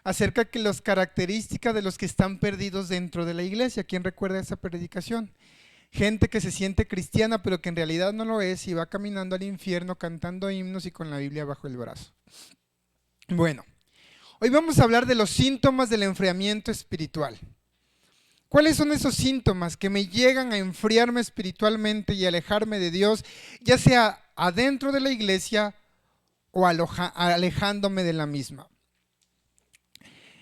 acerca de las características de los que están perdidos dentro de la iglesia. ¿Quién recuerda esa predicación? Gente que se siente cristiana pero que en realidad no lo es y va caminando al infierno cantando himnos y con la Biblia bajo el brazo. Bueno, hoy vamos a hablar de los síntomas del enfriamiento espiritual. ¿Cuáles son esos síntomas que me llegan a enfriarme espiritualmente y alejarme de Dios, ya sea adentro de la iglesia o alejándome de la misma?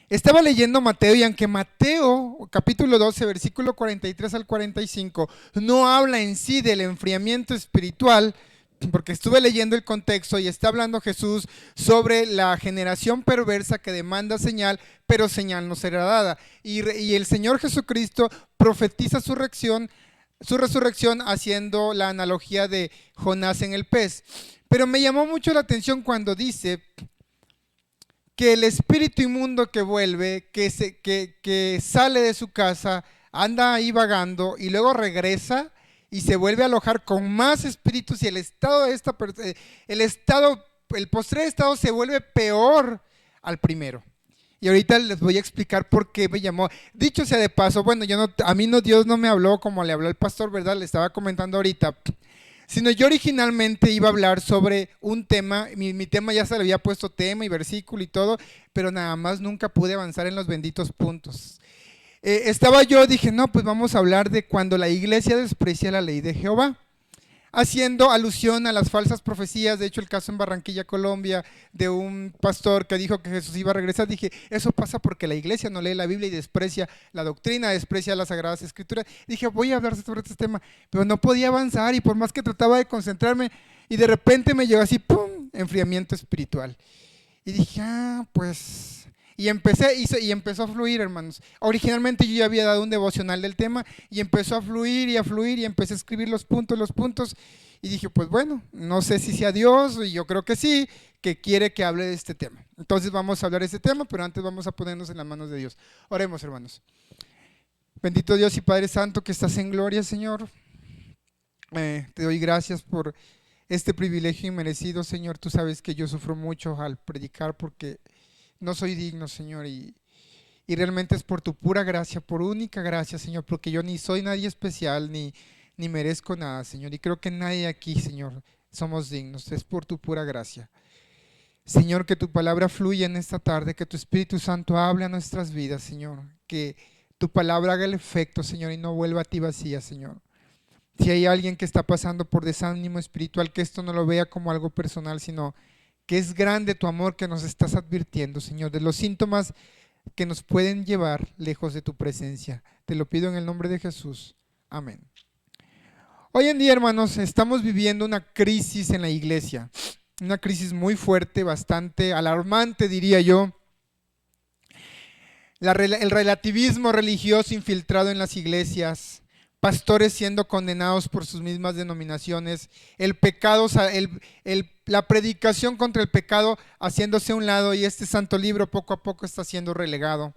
Estaba leyendo Mateo y aunque Mateo, capítulo 12, versículo 43 al 45, no habla en sí del enfriamiento espiritual, porque estuve leyendo el contexto y está hablando Jesús sobre la generación perversa que demanda señal, pero señal no será dada. Y el Señor Jesucristo profetiza su resurrección haciendo la analogía de Jonás en el pez. Pero me llamó mucho la atención cuando dice que el espíritu inmundo que vuelve, que sale de su casa, anda ahí vagando y luego regresa y se vuelve a alojar con más espíritus y el postrer estado se vuelve peor al primero. Y ahorita les voy a explicar por qué me llamó. Dicho sea de paso, bueno, a mí no, Dios no me habló como le habló el pastor, ¿verdad? Le estaba comentando ahorita. Sino yo originalmente iba a hablar sobre un tema, mi tema ya se le había puesto tema y versículo y todo, pero nada más nunca pude avanzar en los benditos puntos. Dije, no, pues vamos a hablar de cuando la iglesia desprecia la ley de Jehová, haciendo alusión a las falsas profecías. De hecho, el caso en Barranquilla, Colombia, de un pastor que dijo que Jesús iba a regresar. Dije, eso pasa porque la iglesia no lee la Biblia y desprecia la doctrina, desprecia las Sagradas Escrituras. Dije, voy a hablar sobre este tema, pero no podía avanzar y por más que trataba de concentrarme y de repente me llegó así, ¡pum!, enfriamiento espiritual. Y dije, pues... Y empezó a fluir, hermanos. Originalmente yo ya había dado un devocional del tema y empezó a fluir y empecé a escribir los puntos. Y dije, pues bueno, no sé si sea Dios, y yo creo que sí, que quiere que hable de este tema. Entonces vamos a hablar de este tema, pero antes vamos a ponernos en las manos de Dios. Oremos, hermanos. Bendito Dios y Padre Santo que estás en gloria, Señor. Te doy gracias por este privilegio inmerecido, Señor. Tú sabes que yo sufro mucho al predicar porque no soy digno, Señor, y realmente es por tu pura gracia, por única gracia, Señor, porque yo ni soy nadie especial, ni merezco nada, Señor, y creo que nadie aquí, Señor, somos dignos, es por tu pura gracia. Señor, que tu palabra fluya en esta tarde, que tu Espíritu Santo hable a nuestras vidas, Señor, que tu palabra haga el efecto, Señor, y no vuelva a ti vacía, Señor. Si hay alguien que está pasando por desánimo espiritual, que esto no lo vea como algo personal, sino que es grande tu amor que nos estás advirtiendo, Señor, de los síntomas que nos pueden llevar lejos de tu presencia. Te lo pido en el nombre de Jesús. Amén. Hoy en día, hermanos, estamos viviendo una crisis en la iglesia, una crisis muy fuerte, bastante alarmante, diría yo. El relativismo religioso infiltrado en las iglesias, pastores siendo condenados por sus mismas denominaciones, la predicación contra el pecado haciéndose a un lado y este santo libro poco a poco está siendo relegado.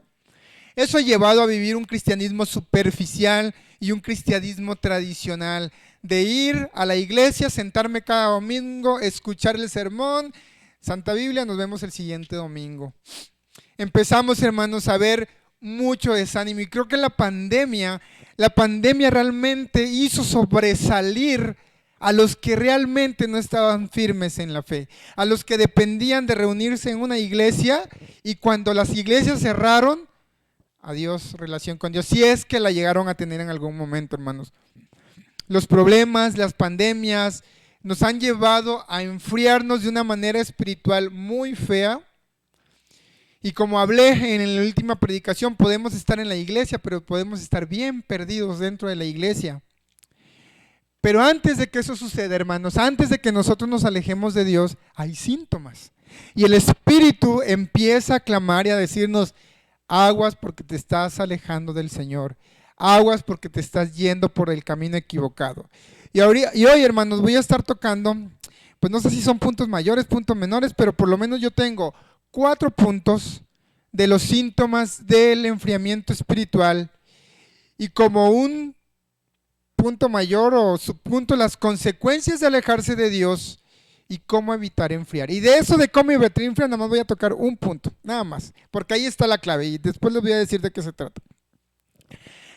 Eso ha llevado a vivir un cristianismo superficial y un cristianismo tradicional, de ir a la iglesia, sentarme cada domingo, escuchar el sermón, Santa Biblia, nos vemos el siguiente domingo. Empezamos, hermanos, a ver mucho desánimo y creo que la pandemia realmente hizo sobresalir a los que realmente no estaban firmes en la fe, a los que dependían de reunirse en una iglesia y cuando las iglesias cerraron, adiós relación con Dios, si es que la llegaron a tener en algún momento, hermanos. Los problemas, las pandemias nos han llevado a enfriarnos de una manera espiritual muy fea. Y como hablé en la última predicación, podemos estar en la iglesia, pero podemos estar bien perdidos dentro de la iglesia. Pero antes de que eso suceda, hermanos, antes de que nosotros nos alejemos de Dios, hay síntomas. Y el Espíritu empieza a clamar y a decirnos, aguas porque te estás alejando del Señor. Aguas porque te estás yendo por el camino equivocado. Y hoy, hermanos, voy a estar tocando, pues no sé si son puntos mayores, puntos menores, pero por lo menos yo tengo 4 puntos de los síntomas del enfriamiento espiritual y como un punto mayor o subpunto las consecuencias de alejarse de Dios y cómo evitar enfriar. Y de eso de cómo evitar enfriar, nada más voy a tocar un punto, nada más, porque ahí está la clave y después les voy a decir de qué se trata.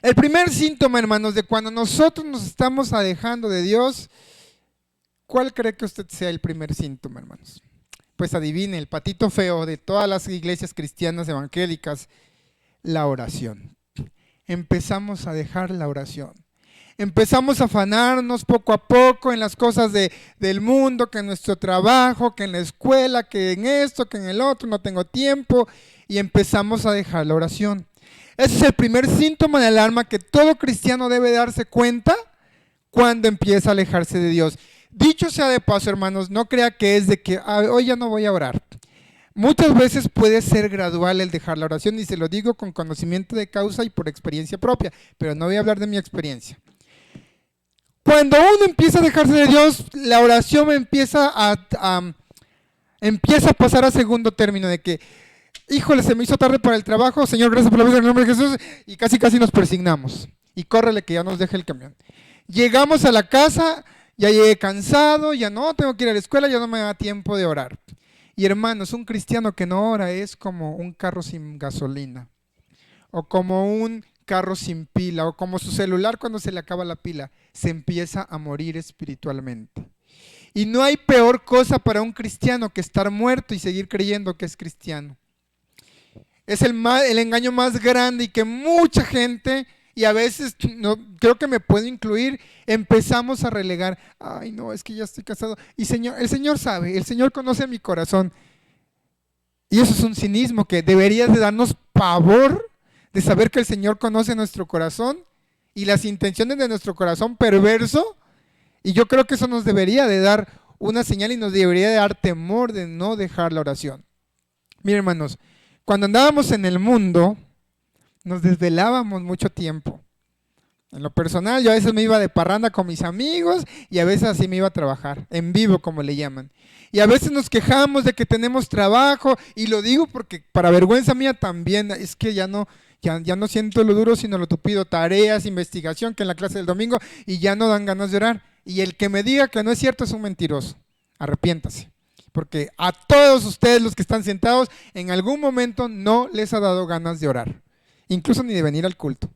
El primer síntoma, hermanos, de cuando nosotros nos estamos alejando de Dios, ¿cuál cree que usted sea el primer síntoma, hermanos? Pues adivine, el patito feo de todas las iglesias cristianas evangélicas, la oración. Empezamos a dejar la oración. Empezamos a afanarnos poco a poco en las cosas del mundo, que en nuestro trabajo, que en la escuela, que en esto, que en el otro, no tengo tiempo, y empezamos a dejar la oración. Ese es el primer síntoma de alarma que todo cristiano debe darse cuenta cuando empieza a alejarse de Dios. Dicho sea de paso, hermanos, no crea que es de que hoy ya no voy a orar. Muchas veces puede ser gradual el dejar la oración, y se lo digo con conocimiento de causa y por experiencia propia, pero no voy a hablar de mi experiencia. Cuando uno empieza a dejarse de Dios, la oración empieza a pasar a segundo término, de que, híjole, se me hizo tarde para el trabajo, Señor, gracias por la vida en el nombre de Jesús, y casi nos persignamos, y córrele que ya nos deje el camión. Llegamos a la casa, ya llegué cansado, ya no tengo que ir a la escuela, ya no me da tiempo de orar. Y hermanos, un cristiano que no ora es como un carro sin gasolina, o como un carro sin pila, o como su celular cuando se le acaba la pila, se empieza a morir espiritualmente. Y no hay peor cosa para un cristiano que estar muerto y seguir creyendo que es cristiano. Es el engaño más grande, y que mucha gente, y a veces no, creo que me puedo incluir, empezamos a relegar. Ay, no, es que ya estoy casado. Y el Señor sabe, el Señor conoce mi corazón. Y eso es un cinismo que debería de darnos pavor, de saber que el Señor conoce nuestro corazón y las intenciones de nuestro corazón perverso. Y yo creo que eso nos debería de dar una señal y nos debería de dar temor de no dejar la oración. Miren, hermanos, cuando andábamos en el mundo, nos desvelábamos mucho tiempo. En lo personal, yo a veces me iba de parranda con mis amigos y a veces así me iba a trabajar, en vivo como le llaman. Y a veces nos quejamos de que tenemos trabajo, y lo digo porque para vergüenza mía también, es que ya no siento lo duro sino lo tupido, tareas, investigación, que en la clase del domingo, y ya no dan ganas de orar. Y el que me diga que no es cierto es un mentiroso. Arrepiéntase. Porque a todos ustedes los que están sentados, en algún momento no les ha dado ganas de orar, incluso ni de venir al culto.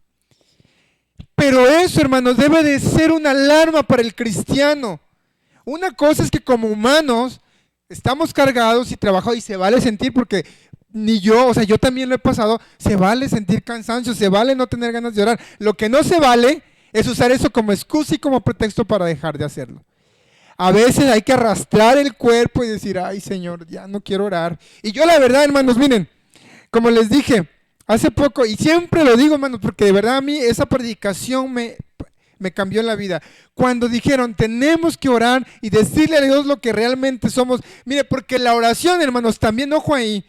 Pero eso, hermanos, debe de ser una alarma para el cristiano. Una cosa es que como humanos estamos cargados y trabajados, y se vale sentir, porque ni yo, o sea, yo también lo he pasado, se vale sentir cansancio, se vale no tener ganas de orar. Lo que no se vale es usar eso como excusa y como pretexto para dejar de hacerlo. A veces hay que arrastrar el cuerpo y decir, ay, Señor, ya no quiero orar. Y yo la verdad, hermanos, miren, como les dije hace poco, y siempre lo digo, hermanos, porque de verdad a mí esa predicación me cambió la vida. Cuando dijeron, tenemos que orar y decirle a Dios lo que realmente somos. Mire, porque la oración, hermanos, también, ojo ahí,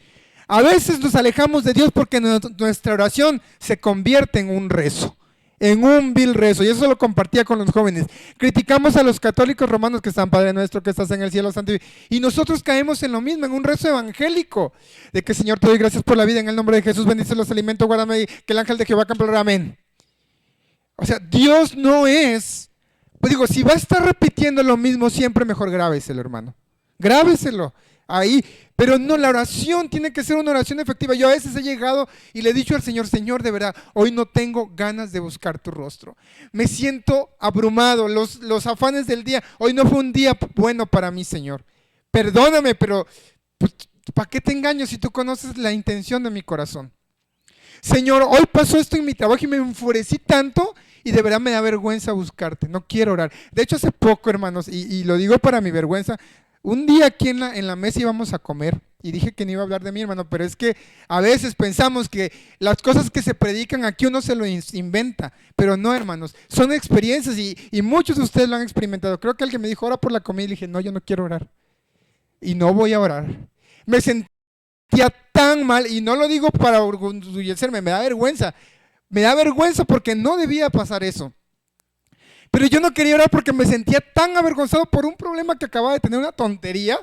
a veces nos alejamos de Dios porque nuestra oración se convierte en un rezo, en un vil rezo, y eso lo compartía con los jóvenes. Criticamos a los católicos romanos que están, Padre nuestro que estás en el cielo santo, y nosotros caemos en lo mismo, en un rezo evangélico, de que Señor te doy gracias por la vida, en el nombre de Jesús bendice los alimentos, guárdame, que el ángel de Jehová campeador, amén. O sea, Dios no es, pues digo, si va a estar repitiendo lo mismo siempre, mejor grábeselo, hermano, grábeselo ahí. Pero no, la oración tiene que ser una oración efectiva. Yo a veces he llegado y le he dicho al Señor, Señor, de verdad, hoy no tengo ganas de buscar tu rostro. Me siento abrumado, los afanes del día. Hoy no fue un día bueno para mí, Señor. Perdóname, pero pues, ¿para qué te engaño si tú conoces la intención de mi corazón? Señor, hoy pasó esto en mi trabajo y me enfurecí tanto y de verdad me da vergüenza buscarte. No quiero orar. De hecho, hace poco, hermanos, y lo digo para mi vergüenza, un día aquí en la mesa íbamos a comer y dije que no iba a hablar de mí, hermano, pero es que a veces pensamos que las cosas que se predican aquí uno se lo inventa, pero no, hermanos, son experiencias y muchos de ustedes lo han experimentado. Creo que alguien me dijo, ora por la comida, y dije, no, yo no quiero orar y no voy a orar. Me sentía tan mal, y no lo digo para orgullecerme, me da vergüenza porque no debía pasar eso. Pero yo no quería orar porque me sentía tan avergonzado por un problema que acababa de tener, una tontería,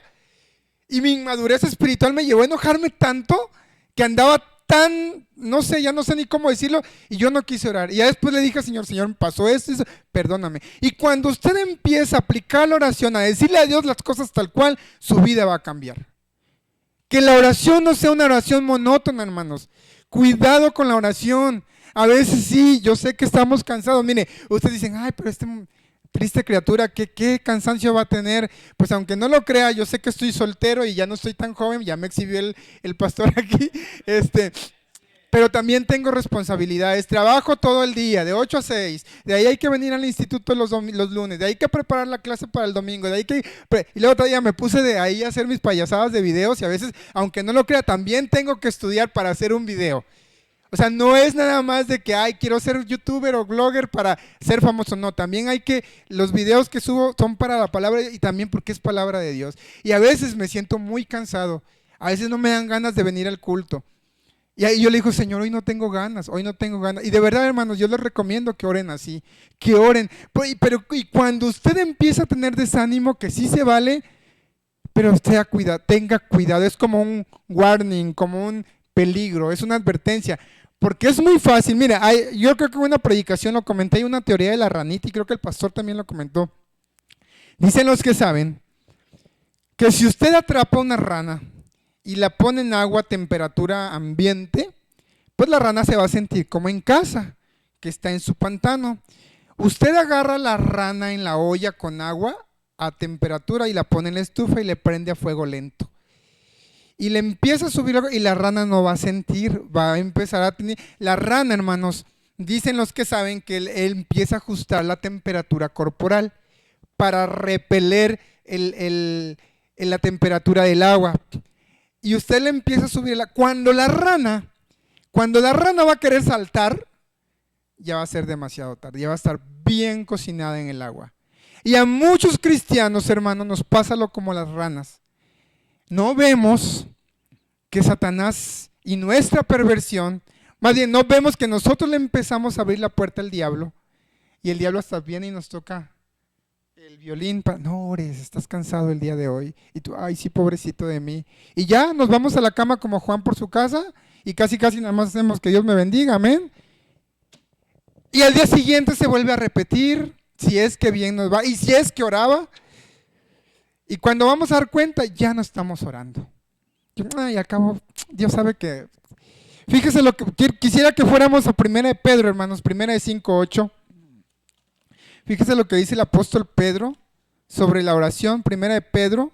y mi inmadurez espiritual me llevó a enojarme tanto que andaba tan, no sé, ya no sé ni cómo decirlo, y yo no quise orar. Y ya después le dije al Señor, Señor, me pasó esto, eso, perdóname. Y cuando usted empieza a aplicar la oración, a decirle a Dios las cosas tal cual, su vida va a cambiar. Que la oración no sea una oración monótona, hermanos. Cuidado con la oración. A veces sí, yo sé que estamos cansados. Mire, ustedes dicen, ay, pero triste criatura, ¿qué cansancio va a tener? Pues aunque no lo crea, yo sé que estoy soltero y ya no estoy tan joven, ya me exhibió el pastor aquí, pero también tengo responsabilidades, trabajo todo el día, de 8 a 6, de ahí hay que venir al instituto los lunes, de ahí hay que preparar la clase para el domingo, de ahí y luego otro día me puse de ahí a hacer mis payasadas de videos y a veces, aunque no lo crea, también tengo que estudiar para hacer un video. O sea, no es nada más de que, ay, quiero ser youtuber o blogger para ser famoso. No, también los videos que subo son para la palabra y también porque es palabra de Dios. Y a veces me siento muy cansado. A veces no me dan ganas de venir al culto. Y ahí yo le digo, Señor, hoy no tengo ganas, hoy no tengo ganas. Y de verdad, hermanos, yo les recomiendo que oren así, que oren. Y cuando usted empieza a tener desánimo, que sí se vale, pero usted tenga cuidado. Es como un warning, como un peligro, es una advertencia. Porque es muy fácil, mira, yo creo que en una predicación lo comenté, hay una teoría de la ranita y creo que el pastor también lo comentó. Dicen los que saben que si usted atrapa una rana y la pone en agua a temperatura ambiente, pues la rana se va a sentir como en casa, que está en su pantano. Usted agarra la rana en la olla con agua a temperatura y la pone en la estufa y le prende a fuego lento. Y le empieza a subir y la rana no va a sentir, va a empezar a tener... La rana, hermanos, dicen los que saben que él empieza a ajustar la temperatura corporal para repeler la temperatura del agua. Y usted le empieza a subir, cuando la rana va a querer saltar, ya va a ser demasiado tarde, ya va a estar bien cocinada en el agua. Y a muchos cristianos, hermanos, nos pasa lo como las ranas. No vemos que Satanás y nuestra perversión, más bien no vemos que nosotros le empezamos a abrir la puerta al diablo y el diablo hasta viene y nos toca el violín para, no ores, estás cansado el día de hoy. Y tú, ay sí, pobrecito de mí. Y ya nos vamos a la cama como Juan por su casa y casi nada más hacemos que Dios me bendiga, amén. Y al día siguiente se vuelve a repetir, si es que bien nos va y si es que oraba. Y cuando vamos a dar cuenta, ya no estamos orando. Y al cabo, Dios sabe que... Fíjese lo que quisiera que fuéramos a 1 de Pedro, hermanos, 1 de 5:8. Fíjese lo que dice el apóstol Pedro sobre la oración, 1 de Pedro.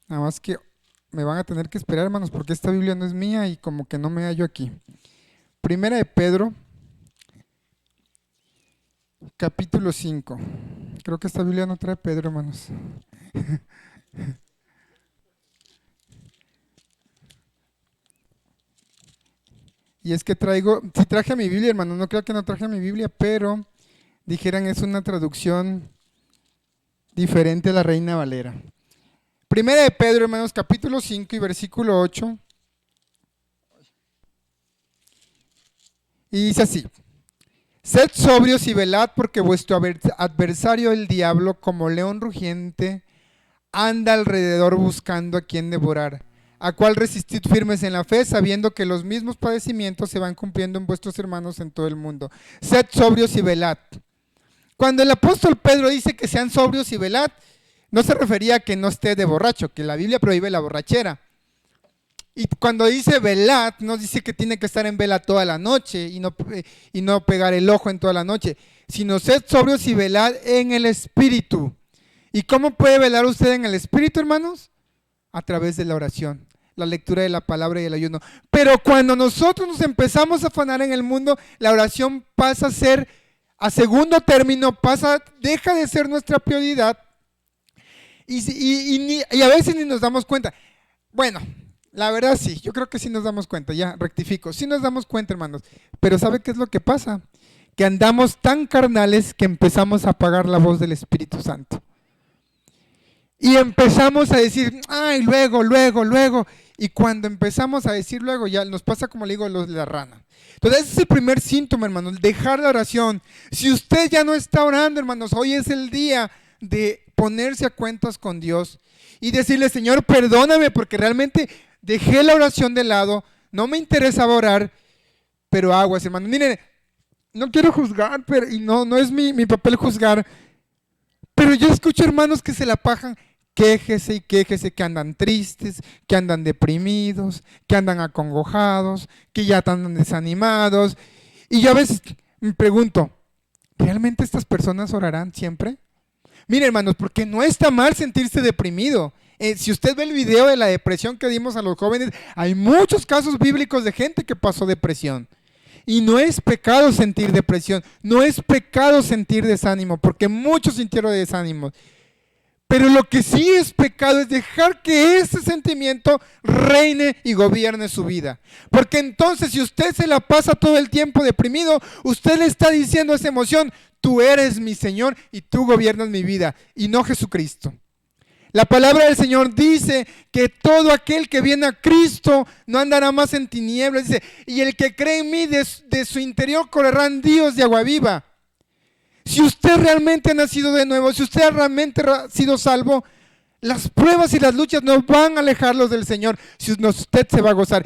Nada más que me van a tener que esperar, hermanos, porque esta Biblia no es mía y como que no me hallo aquí. 1 de Pedro, capítulo 5. Creo que esta Biblia no trae Pedro, hermanos. Y es que sí traje mi Biblia, hermanos, no creo que no traje mi Biblia, pero dijeran es una traducción diferente a la Reina Valera. 1 de Pedro, hermanos, capítulo 5 y versículo 8. Y dice así: Sed sobrios y velad, porque vuestro adversario el diablo, como león rugiente, anda alrededor buscando a quien devorar, a cual resistid firmes en la fe, sabiendo que los mismos padecimientos se van cumpliendo en vuestros hermanos en todo el mundo. Sed sobrios y velad. Cuando el apóstol Pedro dice que sean sobrios y velad, no se refería a que no esté de borracho, que la Biblia prohíbe la borrachera. Y cuando dice velad, no dice que tiene que estar en vela toda la noche y no pegar el ojo en toda la noche, sino sed sobrios y velad en el Espíritu. ¿Y cómo puede velar usted en el Espíritu, hermanos? A través de la oración, la lectura de la palabra y el ayuno. Pero cuando nosotros nos empezamos a afanar en el mundo, la oración pasa a ser a segundo término, deja de ser nuestra prioridad y a veces ni nos damos cuenta. Bueno, la verdad sí, yo creo que sí nos damos cuenta, ya rectifico, sí nos damos cuenta, hermanos, pero ¿sabe qué es lo que pasa? Que andamos tan carnales que empezamos a apagar la voz del Espíritu Santo. Y empezamos a decir, ay, luego, y cuando empezamos a decir luego, ya nos pasa como le digo, los de la rana. Entonces ese es el primer síntoma, hermanos, dejar la oración. Si usted ya no está orando, hermanos, hoy es el día de ponerse a cuentas con Dios y decirle, Señor, perdóname porque realmente dejé la oración de lado, no me interesaba orar, pero aguas, hermano. Miren, no quiero juzgar, pero, y no es mi papel juzgar, pero yo escucho hermanos que se la pajan, quéjese y quéjese, que andan tristes, que andan deprimidos, que andan acongojados, que ya andan desanimados. Y yo a veces me pregunto, ¿realmente estas personas orarán siempre? Mire, hermanos, porque no está mal sentirse deprimido. Si usted ve el video de la depresión que dimos a los jóvenes, hay muchos casos bíblicos de gente que pasó depresión. Y no es pecado sentir depresión, no es pecado sentir desánimo, porque muchos sintieron desánimo. Pero lo que sí es pecado es dejar que ese sentimiento reine y gobierne su vida. Porque entonces si usted se la pasa todo el tiempo deprimido, usted le está diciendo a esa emoción, tú eres mi Señor y tú gobiernas mi vida, y no Jesucristo. La palabra del Señor dice que todo aquel que viene a Cristo no andará más en tinieblas. Dice, y el que cree en mí, de su interior correrán ríos de agua viva. Si usted realmente ha nacido de nuevo, si usted realmente ha sido salvo, las pruebas y las luchas no van a alejarlos del Señor, si usted se va a gozar.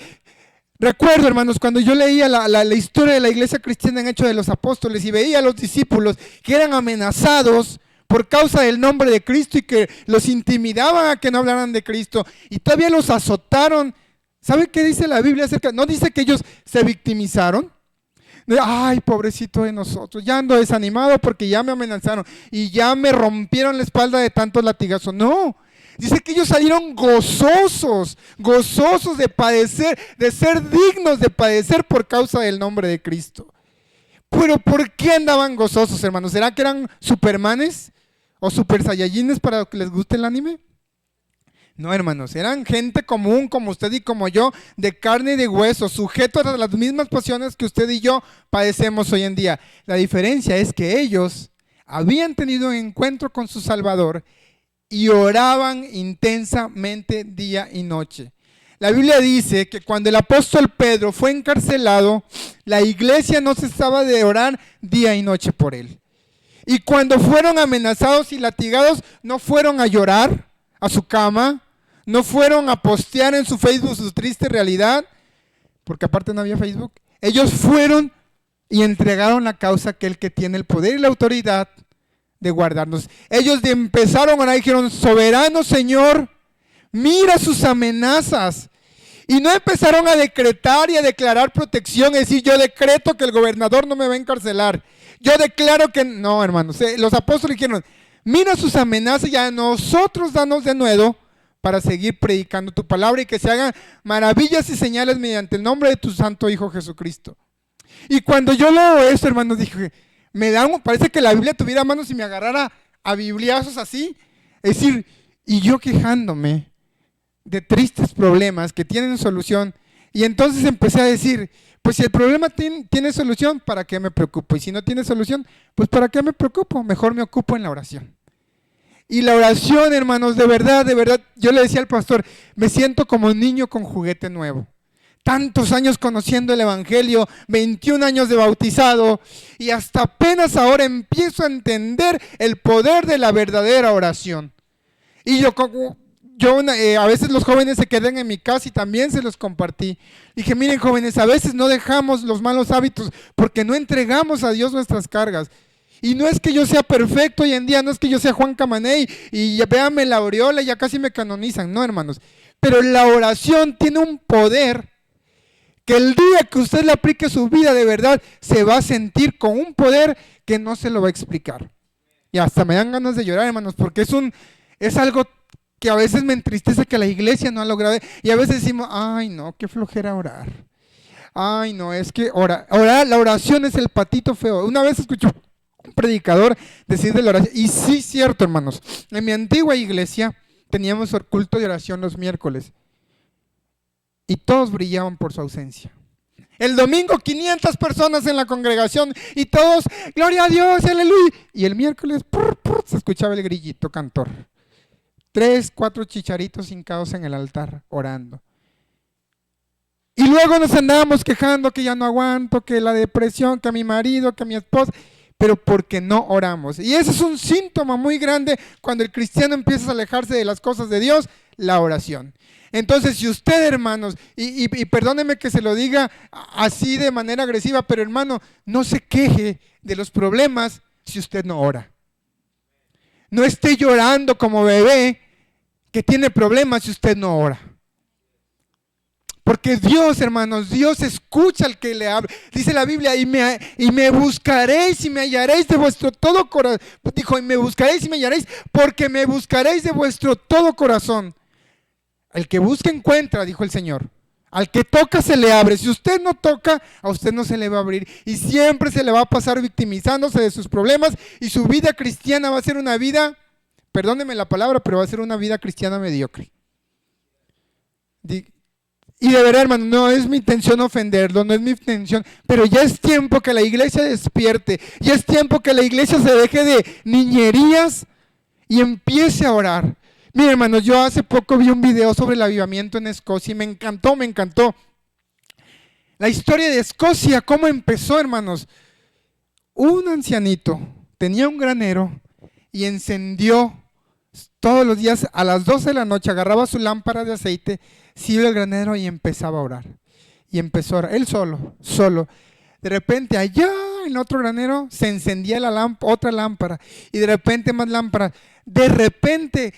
Recuerdo, hermanos, cuando yo leía la historia de la iglesia cristiana en Hechos de los Apóstoles y veía a los discípulos que eran amenazados por causa del nombre de Cristo y que los intimidaban a que no hablaran de Cristo y todavía los azotaron. ¿Sabe qué dice la Biblia acerca? No dice que ellos se victimizaron. Ay, pobrecito de nosotros, ya ando desanimado porque ya me amenazaron y ya me rompieron la espalda de tantos latigazos. No, dice que ellos salieron gozosos de padecer, de ser dignos de padecer por causa del nombre de Cristo. Pero ¿por qué andaban gozosos, hermanos? ¿Será que eran supermanes o super saiyajines para que les guste el anime? No, hermanos, eran gente común como usted y como yo, de carne y de hueso, sujetos a las mismas pasiones que usted y yo padecemos hoy en día. La diferencia es que ellos habían tenido un encuentro con su Salvador y oraban intensamente día y noche. La Biblia dice que cuando el apóstol Pedro fue encarcelado, la iglesia no cesaba de orar día y noche por él. Y cuando fueron amenazados y latigados, no fueron a llorar a su cama, no fueron a postear en su Facebook su triste realidad, porque aparte no había Facebook. Ellos fueron y entregaron la causa a aquel que tiene el poder y la autoridad de guardarnos. Ellos empezaron a orar y dijeron, soberano Señor, mira sus amenazas. Y no empezaron a decretar y a declarar protección, es decir, yo decreto que el gobernador no me va a encarcelar. Yo declaro que, no, hermanos, los apóstoles dijeron, mira sus amenazas y a nosotros danos de nuevo para seguir predicando tu palabra y que se hagan maravillas y señales mediante el nombre de tu santo Hijo Jesucristo. Y cuando yo leo esto, hermanos, dije, parece que la Biblia tuviera manos y me agarrara a bibliazos así. Es decir, y yo quejándome de tristes problemas que tienen solución. Y entonces empecé a decir, pues si el problema tiene solución, ¿para qué me preocupo? Y si no tiene solución, pues ¿para qué me preocupo? Mejor me ocupo en la oración. Y la oración, hermanos, de verdad, yo le decía al pastor, me siento como un niño con juguete nuevo. Tantos años conociendo el Evangelio, 21 años de bautizado, y hasta apenas ahora empiezo a entender el poder de la verdadera oración. Y a veces los jóvenes se quedan en mi casa y también se los compartí. Dije, miren jóvenes, a veces no dejamos los malos hábitos porque no entregamos a Dios nuestras cargas. Y no es que yo sea perfecto hoy en día, no es que yo sea Juan Camaney y véanme la aureola, ya casi me canonizan, no hermanos. Pero la oración tiene un poder que el día que usted le aplique a su vida de verdad, se va a sentir con un poder que no se lo va a explicar. Y hasta me dan ganas de llorar, hermanos, porque es algo que a veces me entristece que la iglesia no ha logrado. Y a veces decimos, ay no, qué flojera orar. Ay no, es que la oración es el patito feo. Una vez escuché un predicador decir de la oración, y sí, cierto, hermanos. En mi antigua iglesia teníamos el culto de oración los miércoles y todos brillaban por su ausencia. El domingo 500 personas en la congregación y todos, gloria a Dios, aleluya. Y el miércoles se escuchaba el grillito cantor. 3, 4 chicharitos hincados en el altar orando. Y luego nos andábamos quejando que ya no aguanto, que la depresión, que a mi marido, que a mi esposa, pero porque no oramos. Y ese es un síntoma muy grande cuando el cristiano empieza a alejarse de las cosas de Dios, la oración. Entonces, si usted, hermanos, y perdóneme que se lo diga así de manera agresiva, pero hermano, no se queje de los problemas si usted no ora. No esté llorando como bebé que tiene problemas si usted no ora. Porque Dios, hermanos, Dios escucha al que le habla. Dice la Biblia, y me buscaréis y me hallaréis de vuestro todo corazón. Dijo, y me buscaréis y me hallaréis, porque me buscaréis de vuestro todo corazón. El que busca encuentra, dijo el Señor. Al que toca se le abre. Si usted no toca, a usted no se le va a abrir. Y siempre se le va a pasar victimizándose de sus problemas. Y su vida cristiana va a ser una vida, perdóneme la palabra, pero va a ser una vida cristiana mediocre. Y de verdad, hermano, no es mi intención ofenderlo, no es mi intención, pero ya es tiempo que la iglesia despierte, ya es tiempo que la iglesia se deje de niñerías y empiece a orar. Mira, hermanos, yo hace poco vi un video sobre el avivamiento en Escocia y me encantó, me encantó. La historia de Escocia, cómo empezó, hermanos. Un ancianito tenía un granero y encendió todos los días a las 12 de la noche, agarraba su lámpara de aceite, se iba al granero y empezaba a orar. Y empezó a orar, él solo. De repente allá en otro granero se encendía otra lámpara y de repente más lámparas. De repente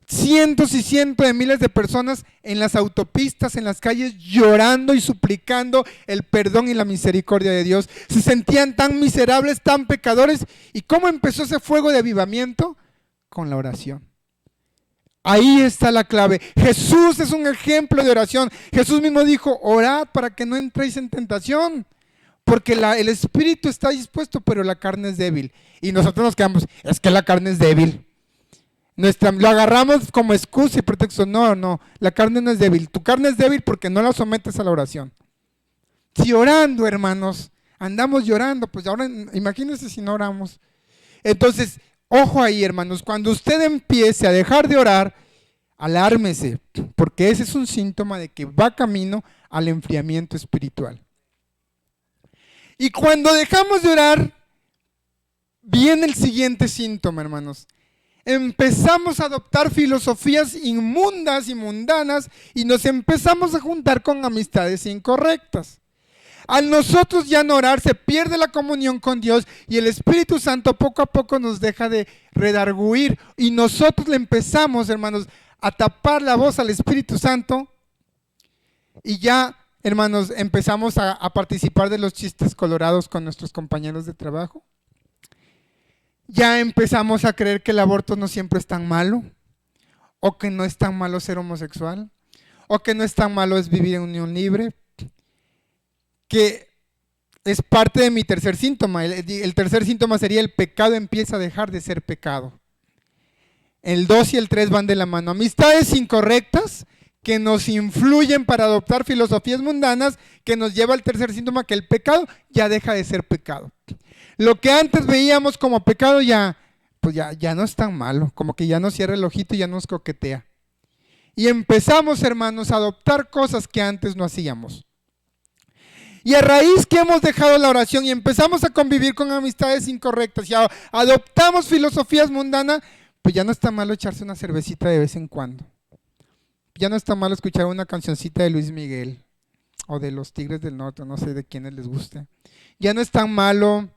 cientos y cientos de miles de personas en las autopistas, en las calles, llorando y suplicando el perdón y la misericordia de Dios. Se sentían tan miserables, tan pecadores. ¿Y cómo empezó ese fuego de avivamiento? Con la oración. Ahí está la clave. Jesús es un ejemplo de oración. Jesús mismo dijo, orad para que no entréis en tentación. Porque el espíritu está dispuesto, pero la carne es débil. Y nosotros nos quedamos, es que la carne es débil. Lo agarramos como excusa y pretexto. No, la carne no es débil. Tu carne es débil porque no la sometes a la oración. Si orando, hermanos, andamos llorando, pues ahora imagínense si no oramos. Entonces, ojo ahí, hermanos, cuando usted empiece a dejar de orar, alármese, porque ese es un síntoma de que va camino al enfriamiento espiritual. Y cuando dejamos de orar, viene el siguiente síntoma, hermanos. Empezamos a adoptar filosofías inmundas y mundanas y nos empezamos a juntar con amistades incorrectas. Al nosotros ya no orar, se pierde la comunión con Dios y el Espíritu Santo poco a poco nos deja de redarguir. Y nosotros le empezamos, hermanos, a tapar la voz al Espíritu Santo y ya, hermanos, empezamos a participar de los chistes colorados con nuestros compañeros de trabajo. Ya empezamos a creer que el aborto no siempre es tan malo, o que no es tan malo ser homosexual, o que no es tan malo es vivir en unión libre, que es parte de mi tercer síntoma. El tercer síntoma sería el pecado empieza a dejar de ser pecado. El 2 y el 3 van de la mano. Amistades incorrectas que nos influyen para adoptar filosofías mundanas, que nos lleva al tercer síntoma, que el pecado ya deja de ser pecado. Lo que antes veíamos como pecado ya no es tan malo, como que ya nos cierra el ojito y ya nos coquetea. Y empezamos, hermanos, a adoptar cosas que antes no hacíamos. Y a raíz que hemos dejado la oración y empezamos a convivir con amistades incorrectas y adoptamos filosofías mundanas, pues ya no está malo echarse una cervecita de vez en cuando. Ya no está malo escuchar una cancioncita de Luis Miguel o de los Tigres del Norte, no sé de quiénes les guste. Ya no es tan malo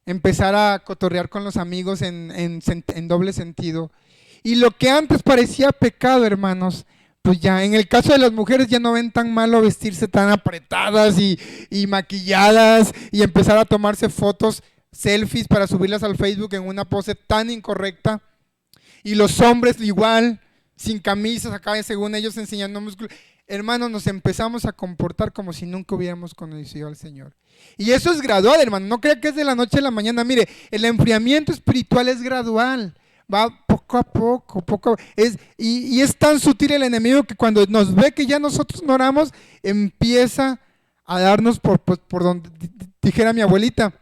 empezar a cotorrear con los amigos en doble sentido. Y lo que antes parecía pecado, hermanos, pues ya, en el caso de las mujeres ya no ven tan malo vestirse tan apretadas y maquilladas y empezar a tomarse fotos, selfies para subirlas al Facebook en una pose tan incorrecta. Y los hombres igual, sin camisas, acá según ellos enseñando músculos. Hermanos, nos empezamos a comportar como si nunca hubiéramos conocido al Señor. Y eso es gradual, hermano. No crea que es de la noche a la mañana. Mire, el enfriamiento espiritual es gradual. Va poco a poco. Y es tan sutil el enemigo que cuando nos ve que ya nosotros no oramos, empieza a darnos por donde dijera mi abuelita,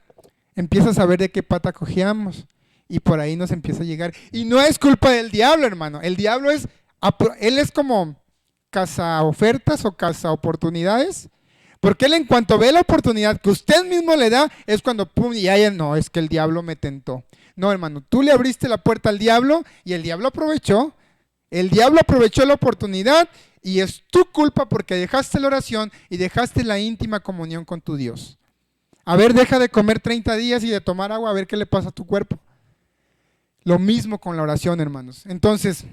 empieza a saber de qué pata cogíamos. Y por ahí nos empieza a llegar. Y no es culpa del diablo, hermano. El diablo él es como caza ofertas o caza oportunidades. Porque él, en cuanto ve la oportunidad que usted mismo le da, es cuando pum, y ahí no, es que el diablo me tentó. No, hermano, tú le abriste la puerta al diablo y el diablo aprovechó. El diablo aprovechó la oportunidad Y es tu culpa porque dejaste la oración y dejaste la íntima comunión con tu Dios. A ver, deja de comer 30 días y de tomar agua, a ver qué le pasa a tu cuerpo. Lo mismo con la oración, hermanos. Entonces,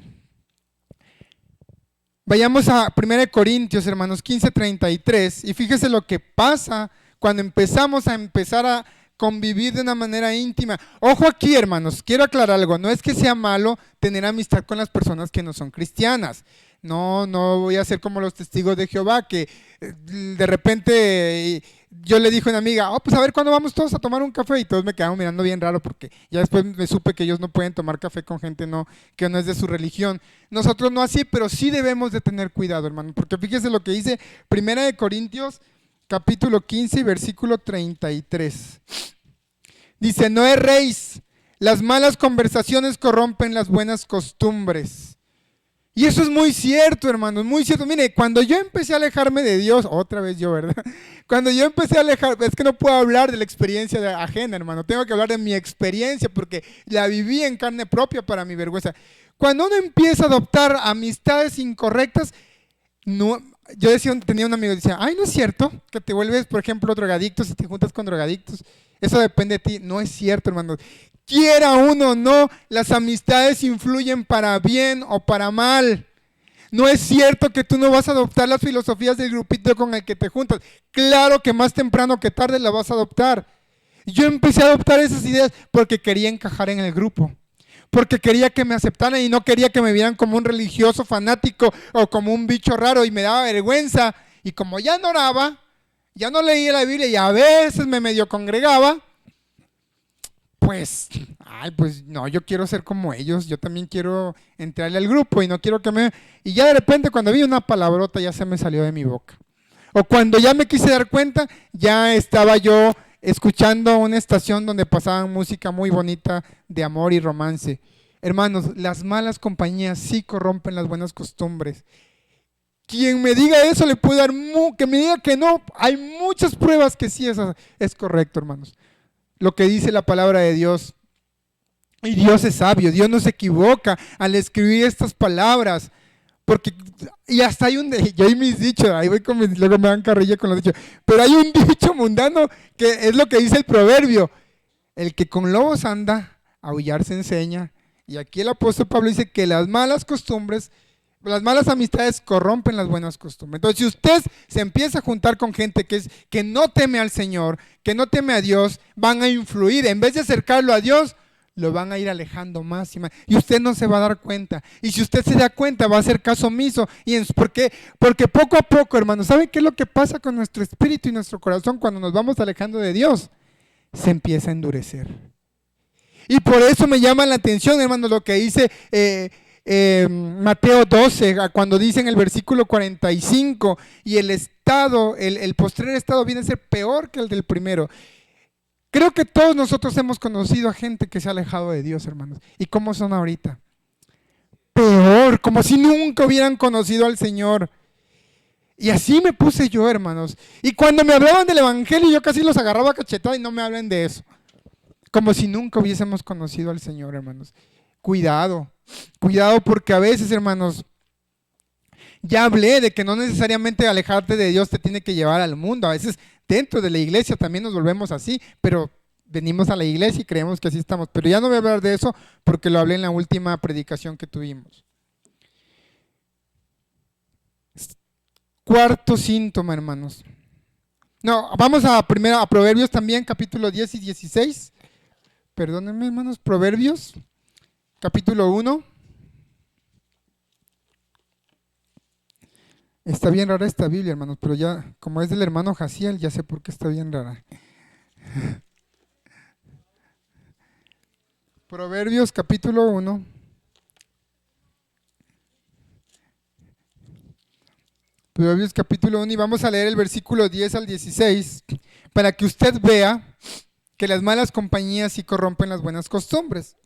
vayamos a 1 Corintios, hermanos, 15:33, y fíjese lo que pasa cuando empezamos a convivir de una manera íntima. Ojo aquí, hermanos, quiero aclarar algo. No es que sea malo tener amistad con las personas que no son cristianas. No voy a ser como los testigos de Jehová, que de repente yo le dije a una amiga, pues a ver cuándo vamos todos a tomar un café, y todos me quedaron mirando bien raro porque ya después me supe que ellos no pueden tomar café con gente que no es de su religión. Nosotros no así, pero sí debemos de tener cuidado, hermano, porque fíjese lo que dice 1 Corintios capítulo 15, versículo 33. Dice, no erréis, las malas conversaciones corrompen las buenas costumbres. Y eso es muy cierto, hermanos, muy cierto. Mire, cuando yo empecé a alejarme de Dios, otra vez yo, ¿verdad? Cuando yo empecé a alejarme, es que no puedo hablar de la experiencia ajena, hermano. Tengo que hablar de mi experiencia porque la viví en carne propia para mi vergüenza. Cuando uno empieza a adoptar amistades incorrectas, no, yo tenía un amigo que decía, ay, no es cierto que te vuelves, por ejemplo, drogadicto si te juntas con drogadictos. Eso depende de ti. No es cierto, hermanos. Quiera uno o no, las amistades influyen para bien o para mal. No es cierto que tú no vas a adoptar las filosofías del grupito con el que te juntas. Claro que más temprano que tarde las vas a adoptar. Yo empecé a adoptar esas ideas porque quería encajar en el grupo. Porque quería que me aceptaran y no quería que me vieran como un religioso fanático o como un bicho raro, y me daba vergüenza. Y como ya no oraba, ya no leía la Biblia y a veces me medio congregaba, pues no, yo quiero ser como ellos, yo también quiero entrarle al grupo y no quiero que me... Y ya de repente cuando vi una palabrota ya se me salió de mi boca. O cuando ya me quise dar cuenta, ya estaba yo escuchando una estación donde pasaban música muy bonita de amor y romance. Hermanos, las malas compañías sí corrompen las buenas costumbres. Quien me diga eso le puedo dar, que me diga que no, hay muchas pruebas que sí es correcto, hermanos. Lo que dice la palabra de Dios. Y Dios es sabio, Dios no se equivoca al escribir estas palabras. Porque, y hasta hay yo hay mis dichos, ahí voy luego me dan carrilla con los dichos. Pero hay un dicho mundano que es lo que dice el proverbio. El que con lobos anda, a aullar se enseña. Y aquí el apóstol Pablo dice que las malas costumbres, las malas amistades corrompen las buenas costumbres. Entonces, si usted se empieza a juntar con gente que no teme al Señor, que no teme a Dios, van a influir. En vez de acercarlo a Dios, lo van a ir alejando más y más. Y usted no se va a dar cuenta. Y si usted se da cuenta, va a hacer caso omiso. ¿Por qué? Porque poco a poco, hermanos, ¿saben qué es lo que pasa con nuestro espíritu y nuestro corazón cuando nos vamos alejando de Dios? Se empieza a endurecer. Y por eso me llama la atención, hermanos, lo que dice Mateo 12, cuando dice en el versículo 45, y el postrer estado viene a ser peor que el del primero. Creo que todos nosotros hemos conocido a gente que se ha alejado de Dios, hermanos. ¿Y cómo son ahorita? Peor, como si nunca hubieran conocido al Señor. Y así me puse yo, hermanos. Y cuando me hablaban del evangelio, yo casi los agarraba a cachetada y no me hablen de eso. Como si nunca hubiésemos conocido al Señor, hermanos. Cuidado porque a veces, hermanos, ya hablé de que no necesariamente alejarte de Dios te tiene que llevar al mundo. A veces dentro de la iglesia también nos volvemos así, pero venimos a la iglesia y creemos que así estamos. Pero ya no voy a hablar de eso porque lo hablé en la última predicación que tuvimos. Cuarto síntoma, hermanos. No, vamos a Proverbios también, capítulo 10 y 16. Perdónenme, hermanos, Proverbios, capítulo 1. Está bien rara esta Biblia, hermanos, pero ya, como es del hermano Jaciel, ya sé por qué está bien rara. Proverbios, capítulo 1. Proverbios, capítulo 1, y vamos a leer el versículo 10 al 16, para que usted vea que las malas compañías sí corrompen las buenas costumbres.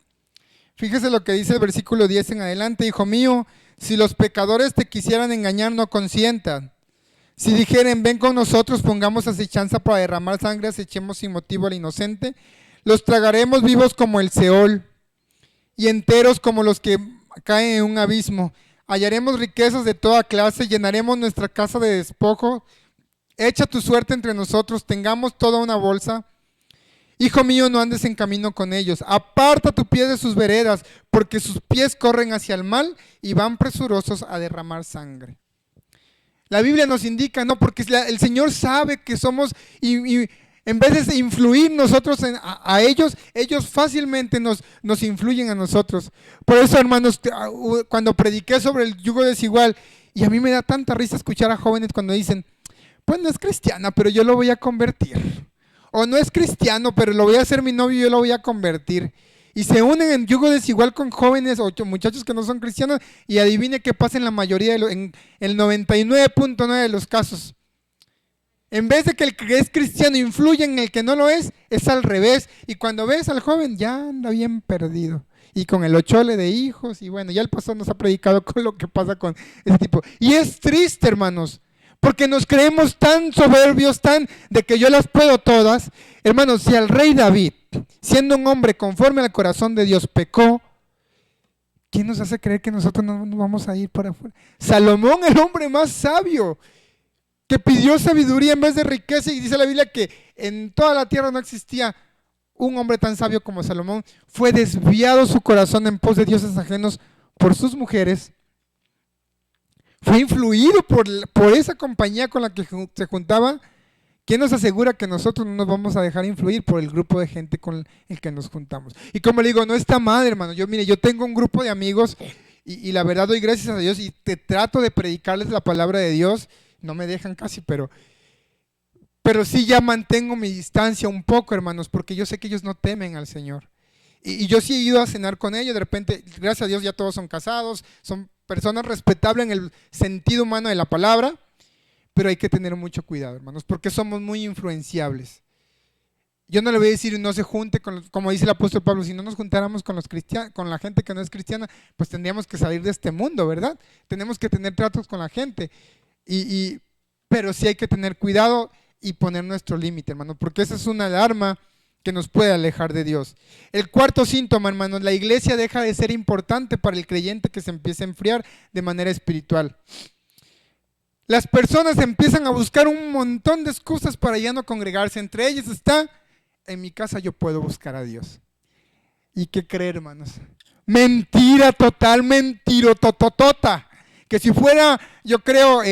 Fíjese lo que dice el versículo 10 en adelante. Hijo mío, si los pecadores te quisieran engañar, no consientan. Si dijeren, ven con nosotros, pongamos acechanza para derramar sangre, acechemos sin motivo al inocente, los tragaremos vivos como el Seol y enteros como los que caen en un abismo. hallaremos riquezas de toda clase, llenaremos nuestra casa de despojo. Echa tu suerte entre nosotros, tengamos toda una bolsa. Hijo mío, no andes en camino con ellos. Aparta tu pie de sus veredas, porque sus pies corren hacia el mal y van presurosos a derramar sangre. La Biblia nos indica, no, porque el Señor sabe que somos, y en vez de influir nosotros a ellos, ellos fácilmente nos influyen a nosotros. Por eso, hermanos, cuando prediqué sobre el yugo desigual, y a mí me da tanta risa escuchar a jóvenes cuando dicen, pues no es cristiana, pero yo lo voy a convertir. O no es cristiano, pero lo voy a hacer mi novio y yo lo voy a convertir. Y se unen en yugo desigual con jóvenes o muchachos que no son cristianos y adivine qué pasa en la mayoría, en el 99.9 de los casos. En vez de que el que es cristiano influya en el que no lo es al revés. Y cuando ves al joven ya anda bien perdido. Y con el ochole de hijos y bueno, ya el pastor nos ha predicado con lo que pasa con ese tipo. Y es triste, hermanos. Porque nos creemos tan soberbios, tan de que yo las puedo todas. Hermanos, si el rey David, siendo un hombre conforme al corazón de Dios, pecó, ¿quién nos hace creer que nosotros no nos vamos a ir para afuera? Salomón, el hombre más sabio, que pidió sabiduría en vez de riqueza, y dice la Biblia que en toda la tierra no existía un hombre tan sabio como Salomón. Fue desviado su corazón en pos de dioses ajenos por sus mujeres. Fue influido por esa compañía con la que se juntaba. ¿Quién nos asegura que nosotros no nos vamos a dejar influir por el grupo de gente con el que nos juntamos? Y como le digo, no está mal, hermano. Yo tengo un grupo de amigos y la verdad doy gracias a Dios y te trato de predicarles la palabra de Dios. No me dejan casi, pero sí ya mantengo mi distancia un poco, hermanos, porque yo sé que ellos no temen al Señor. Y yo sí he ido a cenar con ellos, de repente, gracias a Dios ya todos son casados, son personas respetables en el sentido humano de la palabra, pero hay que tener mucho cuidado, hermanos, porque somos muy influenciables. Yo no le voy a decir no se junte, como dice el apóstol Pablo, si no nos juntáramos con los cristianos, con la gente que no es cristiana, pues tendríamos que salir de este mundo, ¿verdad? Tenemos que tener tratos con la gente, pero sí hay que tener cuidado y poner nuestro límite, hermanos, porque esa es una alarma que nos puede alejar de Dios. El cuarto síntoma, hermanos, la iglesia deja de ser importante para el creyente que se empieza a enfriar de manera espiritual. Las personas empiezan a buscar un montón de excusas para ya no congregarse. Entre ellas está, en mi casa yo puedo buscar a Dios. ¿Y qué creer, hermanos? Mentira total, mentirotototota. Que si fuera, yo creo,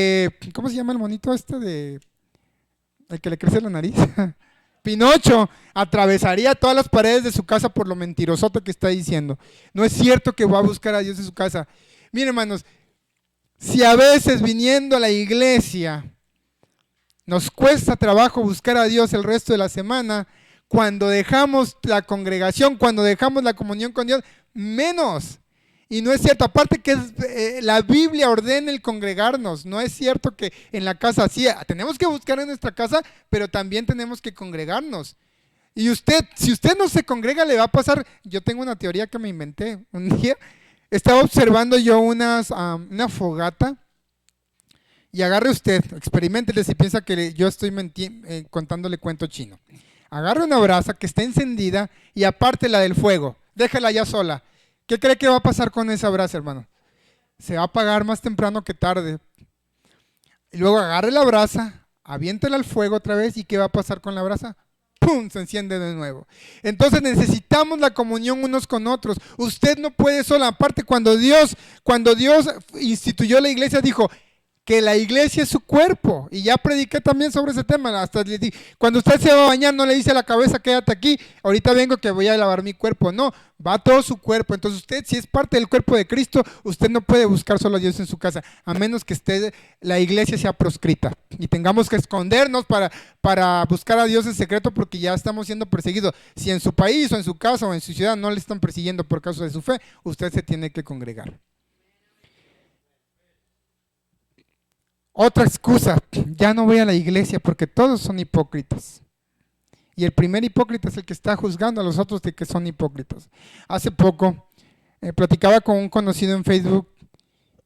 ¿cómo se llama el monito el que le crece la nariz? Pinocho atravesaría todas las paredes de su casa por lo mentirosote que está diciendo. No es cierto que va a buscar a Dios en su casa. Miren, hermanos, si a veces viniendo a la iglesia nos cuesta trabajo buscar a Dios el resto de la semana, cuando dejamos la congregación, cuando dejamos la comunión con Dios, menos. Y no es cierto, aparte que la Biblia ordena el congregarnos, no es cierto que en la casa sí, tenemos que buscar en nuestra casa, pero también tenemos que congregarnos. Y si usted no se congrega, le va a pasar, yo tengo una teoría que me inventé un día, estaba observando yo una fogata, y agarre usted, experiméntele si piensa que yo estoy contándole cuento chino. Agarre una brasa que está encendida y apártela del fuego, déjela ya sola. ¿Qué cree que va a pasar con esa brasa, hermano? Se va a apagar más temprano que tarde. Y luego agarre la brasa, aviéntela al fuego otra vez, ¿y qué va a pasar con la brasa? ¡Pum! Se enciende de nuevo. Entonces necesitamos la comunión unos con otros. Usted no puede sola. Aparte, cuando Dios instituyó la iglesia, dijo que la iglesia es su cuerpo. Y ya prediqué también sobre ese tema. Cuando usted se va a bañar, no le dice a la cabeza, quédate aquí, ahorita vengo que voy a lavar mi cuerpo. No, va todo su cuerpo. Entonces usted, si es parte del cuerpo de Cristo, usted no puede buscar solo a Dios en su casa, a menos que la iglesia sea proscrita y tengamos que escondernos para buscar a Dios en secreto, porque ya estamos siendo perseguidos. Si en su país o en su casa o en su ciudad no le están persiguiendo por causa de su fe, usted se tiene que congregar. Otra excusa, ya no voy a la iglesia porque todos son hipócritas. Y el primer hipócrita es el que está juzgando a los otros de que son hipócritas. Hace poco platicaba con un conocido en Facebook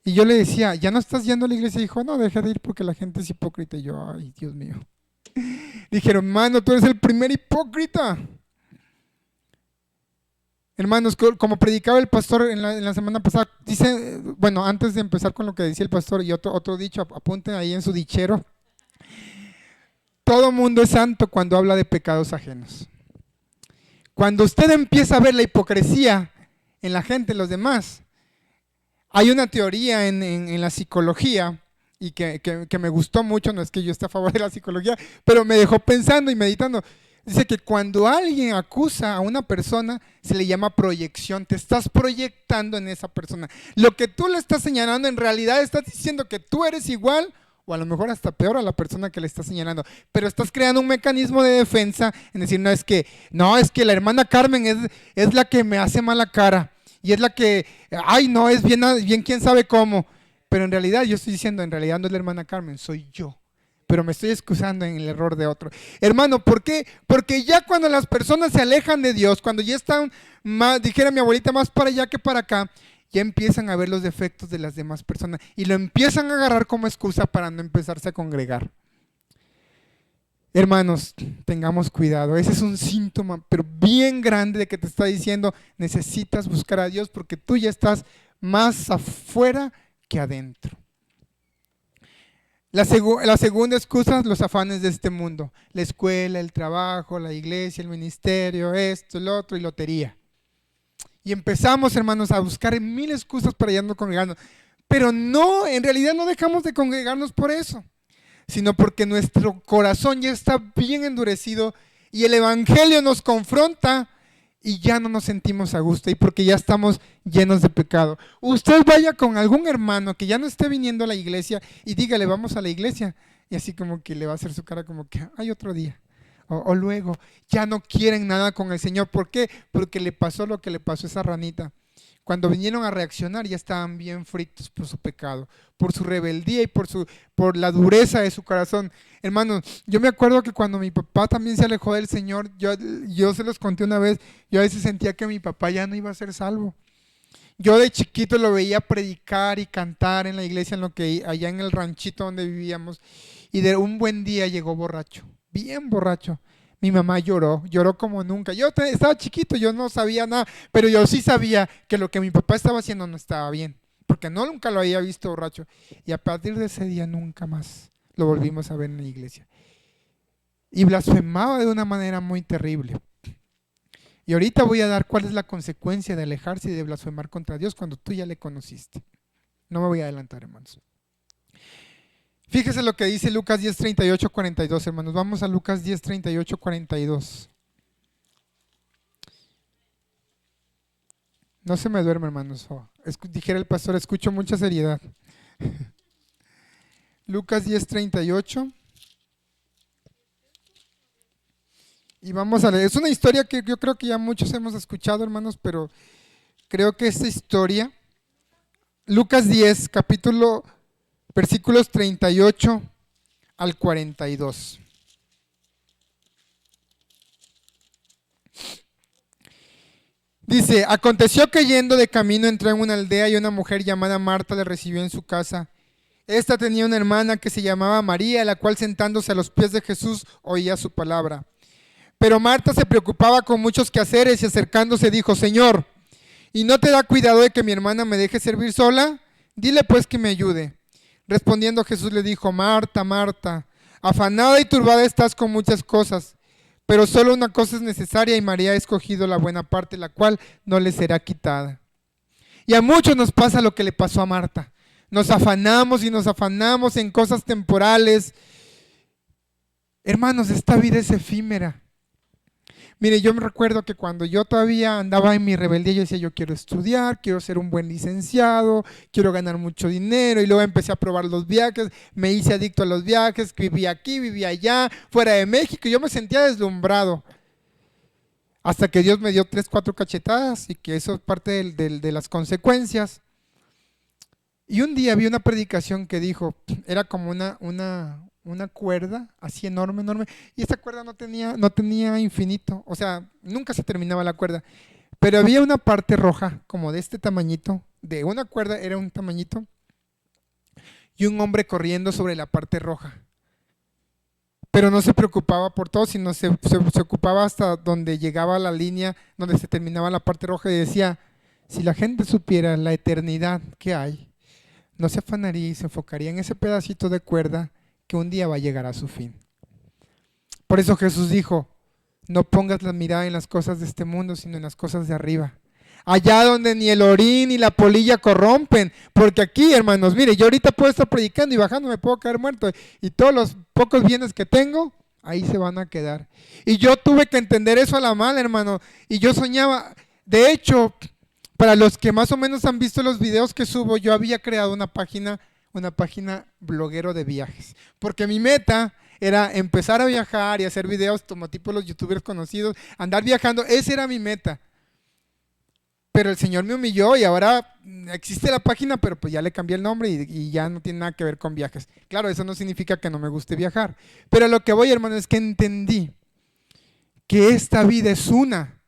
y yo le decía, ¿ya no estás yendo a la iglesia? Y dijo, no, deja de ir porque la gente es hipócrita. Y yo, ay, Dios mío. Dijeron, hermano, tú eres el primer hipócrita. Hermanos, como predicaba el pastor en la semana pasada, dice, bueno, antes de empezar con lo que decía el pastor y otro dicho, apunten ahí en su dichero, todo mundo es santo cuando habla de pecados ajenos. Cuando usted empieza a ver la hipocresía en la gente, en los demás, hay una teoría en la psicología y que me gustó mucho, no es que yo esté a favor de la psicología, pero me dejó pensando y meditando. Dice que cuando alguien acusa a una persona, se le llama proyección. Te estás proyectando en esa persona. Lo que tú le estás señalando, en realidad estás diciendo que tú eres igual o a lo mejor hasta peor a la persona que le estás señalando. Pero estás creando un mecanismo de defensa en decir, no, es que la hermana Carmen es la que me hace mala cara. Y es la que, ay, no, es bien quién sabe cómo. Pero en realidad yo estoy diciendo, en realidad no es la hermana Carmen, soy yo. Pero me estoy excusando en el error de otro. Hermano, ¿por qué? Porque ya cuando las personas se alejan de Dios, cuando ya están más, dijera mi abuelita, más para allá que para acá, ya empiezan a ver los defectos de las demás personas y lo empiezan a agarrar como excusa para no empezarse a congregar. Hermanos, tengamos cuidado. Ese es un síntoma, pero bien grande, de que te está diciendo, necesitas buscar a Dios porque tú ya estás más afuera que adentro. La segunda excusa, los afanes de este mundo. La escuela, el trabajo, la iglesia, el ministerio, esto, el otro y lotería. Y empezamos, hermanos, a buscar mil excusas para ya no congregarnos. Pero no, en realidad no dejamos de congregarnos por eso, sino porque nuestro corazón ya está bien endurecido y el evangelio nos confronta y ya no nos sentimos a gusto y porque ya estamos llenos de pecado. Usted vaya con algún hermano que ya no esté viniendo a la iglesia y dígale, vamos a la iglesia, y así como que le va a hacer su cara como que hay otro día. O luego, ya no quieren nada con el Señor. ¿Por qué? Porque le pasó lo que le pasó a esa ranita. Cuando vinieron a reaccionar ya estaban bien fritos por su pecado, por su rebeldía y por la dureza de su corazón. Hermanos, yo me acuerdo que cuando mi papá también se alejó del Señor, yo se los conté una vez, yo a veces sentía que mi papá ya no iba a ser salvo. Yo de chiquito lo veía predicar y cantar en la iglesia, allá en el ranchito donde vivíamos, y de un buen día llegó borracho, bien borracho. Mi mamá lloró como nunca. Yo estaba chiquito, yo no sabía nada, pero yo sí sabía que lo que mi papá estaba haciendo no estaba bien, porque nunca lo había visto borracho. Y a partir de ese día nunca más lo volvimos a ver en la iglesia. Y blasfemaba de una manera muy terrible. Y ahorita voy a dar cuál es la consecuencia de alejarse y de blasfemar contra Dios cuando tú ya le conociste. No me voy a adelantar, hermanos. Fíjese lo que dice Lucas 10, 38, 42, hermanos. Vamos a Lucas 10, 38, 42. No se me duerme, hermanos. Dijera el pastor, escucho mucha seriedad. Lucas 10, 38. Y vamos a leer. Es una historia que yo creo que ya muchos hemos escuchado, hermanos, pero creo que esta historia, Lucas 10, versículos 38 al 42. Dice, aconteció que yendo de camino entró en una aldea y una mujer llamada Marta le recibió en su casa. Esta tenía una hermana que se llamaba María, la cual sentándose a los pies de Jesús oía su palabra. Pero Marta se preocupaba con muchos quehaceres y acercándose dijo, Señor, ¿y no te da cuidado de que mi hermana me deje servir sola? Dile pues que me ayude. Respondiendo Jesús le dijo, Marta, Marta, afanada y turbada estás con muchas cosas, pero solo una cosa es necesaria y María ha escogido la buena parte, la cual no le será quitada. Y a muchos nos pasa lo que le pasó a Marta. Nos afanamos y nos afanamos en cosas temporales. Hermanos, esta vida es efímera. Mire, yo me recuerdo que cuando yo todavía andaba en mi rebeldía, yo decía, yo quiero estudiar, quiero ser un buen licenciado, quiero ganar mucho dinero, y luego empecé a probar los viajes, me hice adicto a los viajes, vivía aquí, vivía allá, fuera de México, y yo me sentía deslumbrado. Hasta que Dios me dio 3, 4 cachetadas, y que eso es parte de las consecuencias. Y un día vi una predicación que dijo, era como una cuerda así enorme, enorme, y esa cuerda no tenía infinito, o sea, nunca se terminaba la cuerda, pero había una parte roja, como de este tamañito, de una cuerda era un tamañito, y un hombre corriendo sobre la parte roja. pero no se preocupaba por todo, sino se ocupaba hasta donde llegaba la línea, donde se terminaba la parte roja y decía, si la gente supiera la eternidad que hay, no se afanaría y se enfocaría en ese pedacito de cuerda que un día va a llegar a su fin. Por eso Jesús dijo, no pongas la mirada en las cosas de este mundo, sino en las cosas de arriba. Allá donde ni el orín ni la polilla corrompen. Porque aquí, hermanos, mire, yo ahorita puedo estar predicando y bajando, me puedo caer muerto. Y todos los pocos bienes que tengo, ahí se van a quedar. Y yo tuve que entender eso a la mala, hermano. Y yo soñaba, de hecho, para los que más o menos han visto los videos que subo, yo había creado una página bloguero de viajes. Porque mi meta era empezar a viajar y hacer videos como tipo los youtubers conocidos, andar viajando, esa era mi meta. Pero el Señor me humilló y ahora existe la página, pero pues ya le cambié el nombre y ya no tiene nada que ver con viajes. Claro, eso no significa que no me guste viajar. Pero a lo que voy, hermano, es que entendí que esta vida es una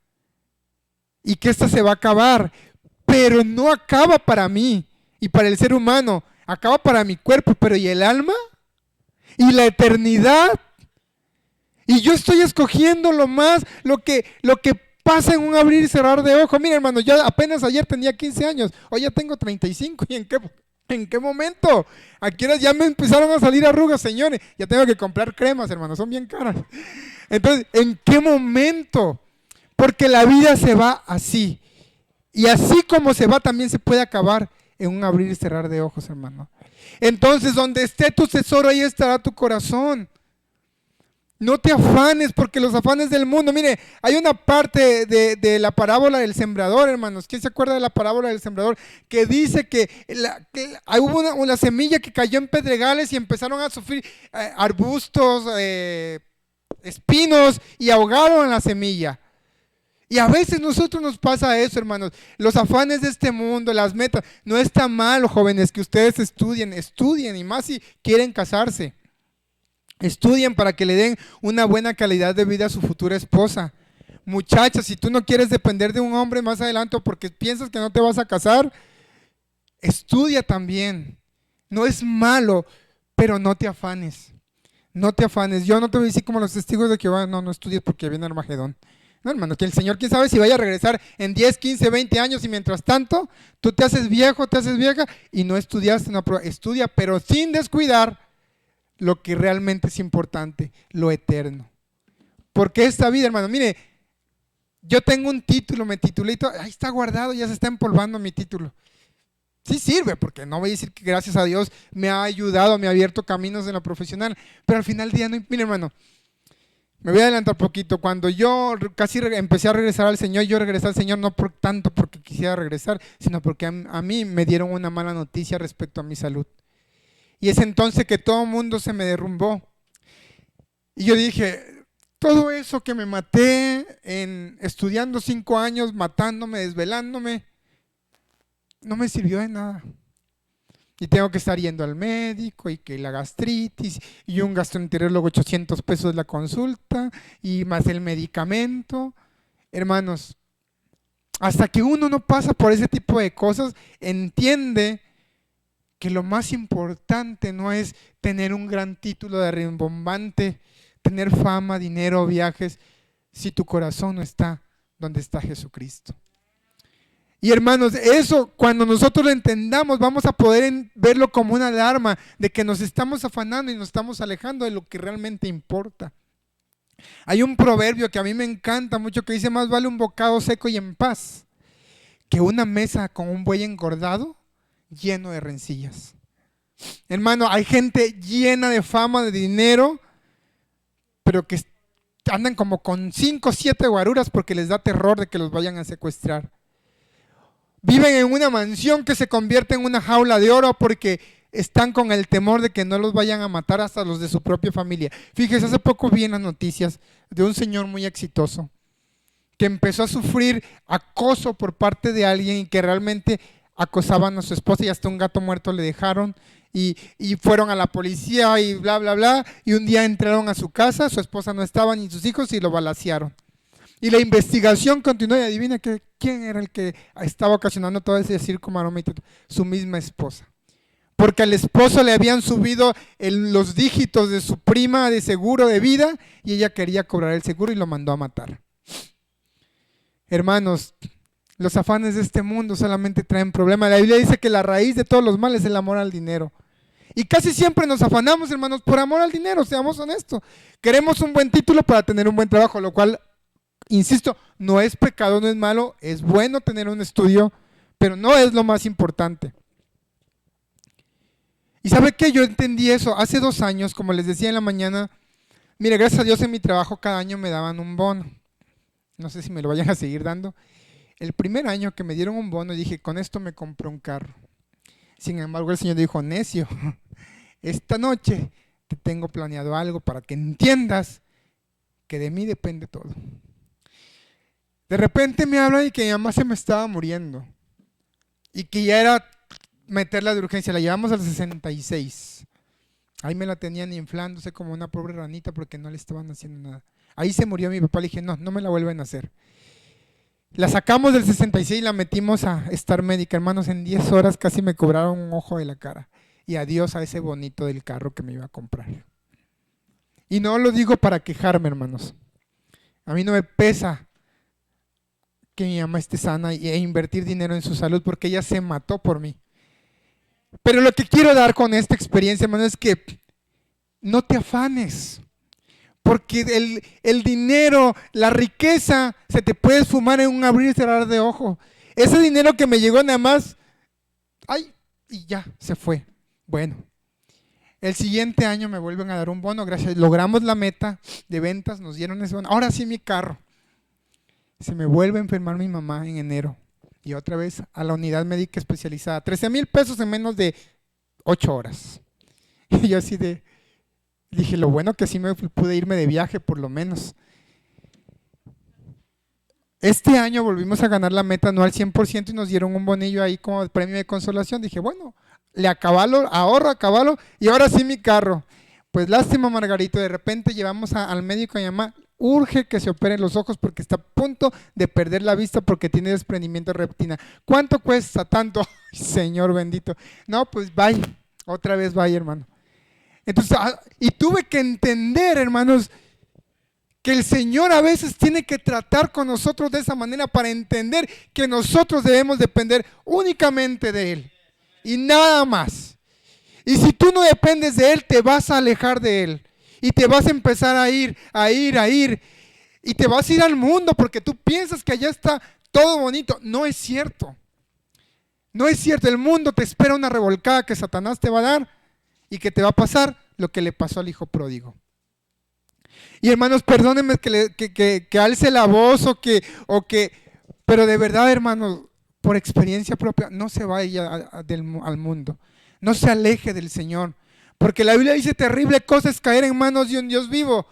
y que esta se va a acabar, pero no acaba para mí y para el ser humano, acaba para mi cuerpo, pero ¿y el alma? ¿Y la eternidad? Y yo estoy escogiendo lo que pasa en un abrir y cerrar de ojos. Mira, hermano, yo apenas ayer tenía 15 años, hoy ya tengo 35. ¿Y en qué momento? Aquí ya me empezaron a salir arrugas, señores. Ya tengo que comprar cremas, hermano, son bien caras. Entonces, ¿en qué momento? Porque la vida se va así. Y así como se va, también se puede acabar en un abrir y cerrar de ojos, hermano. Entonces, donde esté tu tesoro, ahí estará tu corazón. No te afanes, porque los afanes del mundo, mire, hay una parte de la parábola del sembrador, hermanos. ¿Quién se acuerda de la parábola del sembrador? Que dice que hubo una semilla que cayó en pedregales y empezaron a sufrir arbustos, espinos, y ahogaron la semilla. Y a veces nosotros nos pasa eso, hermanos. Los afanes de este mundo, las metas. No está mal, jóvenes, que ustedes estudien, y más si quieren casarse. Estudien para que le den una buena calidad de vida a su futura esposa. Muchachas, si tú no quieres depender de un hombre más adelante o porque piensas que no te vas a casar, estudia también. No es malo, pero no te afanes. No te afanes. Yo no te voy a decir como los testigos de Jehová, no estudies porque viene Armagedón. No, hermano, que el Señor, quién sabe si vaya a regresar en 10, 15, 20 años y mientras tanto tú te haces viejo, te haces vieja y no estudiaste. No, estudia, pero sin descuidar lo que realmente es importante, lo eterno. Porque esta vida, hermano, mire, yo tengo un título, me titulé y todo, ahí está guardado, ya se está empolvando mi título. Sí sirve, porque no voy a decir que gracias a Dios me ha ayudado, me ha abierto caminos en lo profesional, pero al final del día, no, mire, hermano, me voy a adelantar poquito. Cuando yo casi empecé a regresar al Señor, yo regresé al Señor no por tanto porque quisiera regresar, sino porque a mí me dieron una mala noticia respecto a mi salud. Y es entonces que todo el mundo se me derrumbó. Y yo dije, todo eso que me maté estudiando 5 años, matándome, desvelándome, no me sirvió de nada. Y tengo que estar yendo al médico y que la gastritis y un gastroenterólogo 800 pesos la consulta y más el medicamento. Hermanos, hasta que uno no pasa por ese tipo de cosas, entiende que lo más importante no es tener un gran título de rimbombante, tener fama, dinero, viajes, si tu corazón no está donde está Jesucristo. Y hermanos, eso cuando nosotros lo entendamos, vamos a poder verlo como una alarma de que nos estamos afanando y nos estamos alejando de lo que realmente importa. Hay un proverbio que a mí me encanta mucho que dice, más vale un bocado seco y en paz que una mesa con un buey engordado lleno de rencillas. Hermano, hay gente llena de fama, de dinero, pero que andan como con 5 o 7 guaruras porque les da terror de que los vayan a secuestrar. Viven en una mansión que se convierte en una jaula de oro porque están con el temor de que no los vayan a matar hasta los de su propia familia. Fíjese, hace poco vi en las noticias de un señor muy exitoso que empezó a sufrir acoso por parte de alguien que realmente acosaban a su esposa y hasta un gato muerto le dejaron y fueron a la policía y bla, bla, bla. Y un día entraron a su casa, su esposa no estaba ni sus hijos y lo balacearon. Y la investigación continuó y adivina quién era el que estaba ocasionando todo ese circo, maroma y todo. Su misma esposa. porque al esposo le habían subido los dígitos de su prima de seguro de vida y ella quería cobrar el seguro y lo mandó a matar. Hermanos, los afanes de este mundo solamente traen problemas. La Biblia dice que la raíz de todos los males es el amor al dinero. Y casi siempre nos afanamos, hermanos, por amor al dinero, seamos honestos. Queremos un buen título para tener un buen trabajo, lo cual, insisto, no es pecado, no es malo, es bueno tener un estudio, pero no es lo más importante. ¿Y sabe qué? Yo entendí eso hace 2 años, como les decía en la mañana. Mire, gracias a Dios en mi trabajo cada año me daban un bono. No sé si me lo vayan a seguir dando. El primer año que me dieron un bono dije, con esto me compré un carro. Sin embargo, el Señor dijo, necio, esta noche te tengo planeado algo para que entiendas que de mí depende todo. De repente me habla y que mi mamá se me estaba muriendo y que ya era meterla de urgencia. La llevamos al 66. Ahí me la tenían inflándose como una pobre ranita porque no le estaban haciendo nada. Ahí se murió mi papá. Le dije, no, no me la vuelven a hacer. La sacamos del 66 y la metimos a Star Médica. Hermanos, en 10 horas casi me cobraron un ojo de la cara. Y adiós a ese bonito del carro que me iba a comprar. Y no lo digo para quejarme, hermanos. A mí no me pesa que mi mamá esté sana e invertir dinero en su salud porque ella se mató por mí. Pero lo que quiero dar con esta experiencia, hermano, es que no te afanes. Porque el dinero, la riqueza, se te puede esfumar en un abrir y cerrar de ojo. Ese dinero que me llegó nada más, ay, y ya, se fue. Bueno, el siguiente año me vuelven a dar un bono, gracias, logramos la meta de ventas, nos dieron ese bono. Ahora sí mi carro. Se me vuelve a enfermar mi mamá en enero. Y otra vez a la unidad médica especializada. 13,000 pesos en menos de 8 horas. Y yo así dije, lo bueno que sí me pude irme de viaje por lo menos. Este año volvimos a ganar la meta anual 100% y nos dieron un bonillo ahí como premio de consolación. Dije, bueno, le ahorro a caballo y ahora sí mi carro. Pues lástima, Margarito, de repente llevamos al médico a mi mamá. Urge que se operen los ojos porque está a punto de perder la vista porque tiene desprendimiento de retina. ¿Cuánto cuesta? Tanto. Ay, Señor bendito. No, pues vaya, otra vez vaya, hermano. Entonces, y tuve que entender, hermanos, que el Señor a veces tiene que tratar con nosotros de esa manera para entender que nosotros debemos depender únicamente de Él y nada más. Y si tú no dependes de Él, te vas a alejar de Él y te vas a empezar a ir y te vas a ir al mundo porque tú piensas que allá está todo bonito. No es cierto. No es cierto. El mundo te espera una revolcada que Satanás te va a dar y que te va a pasar lo que le pasó al hijo pródigo. Y hermanos, perdónenme que alce la voz pero de verdad, hermanos, por experiencia propia, no se vaya al mundo, no se aleje del Señor, porque la Biblia dice terrible cosa es caer en manos de un Dios vivo.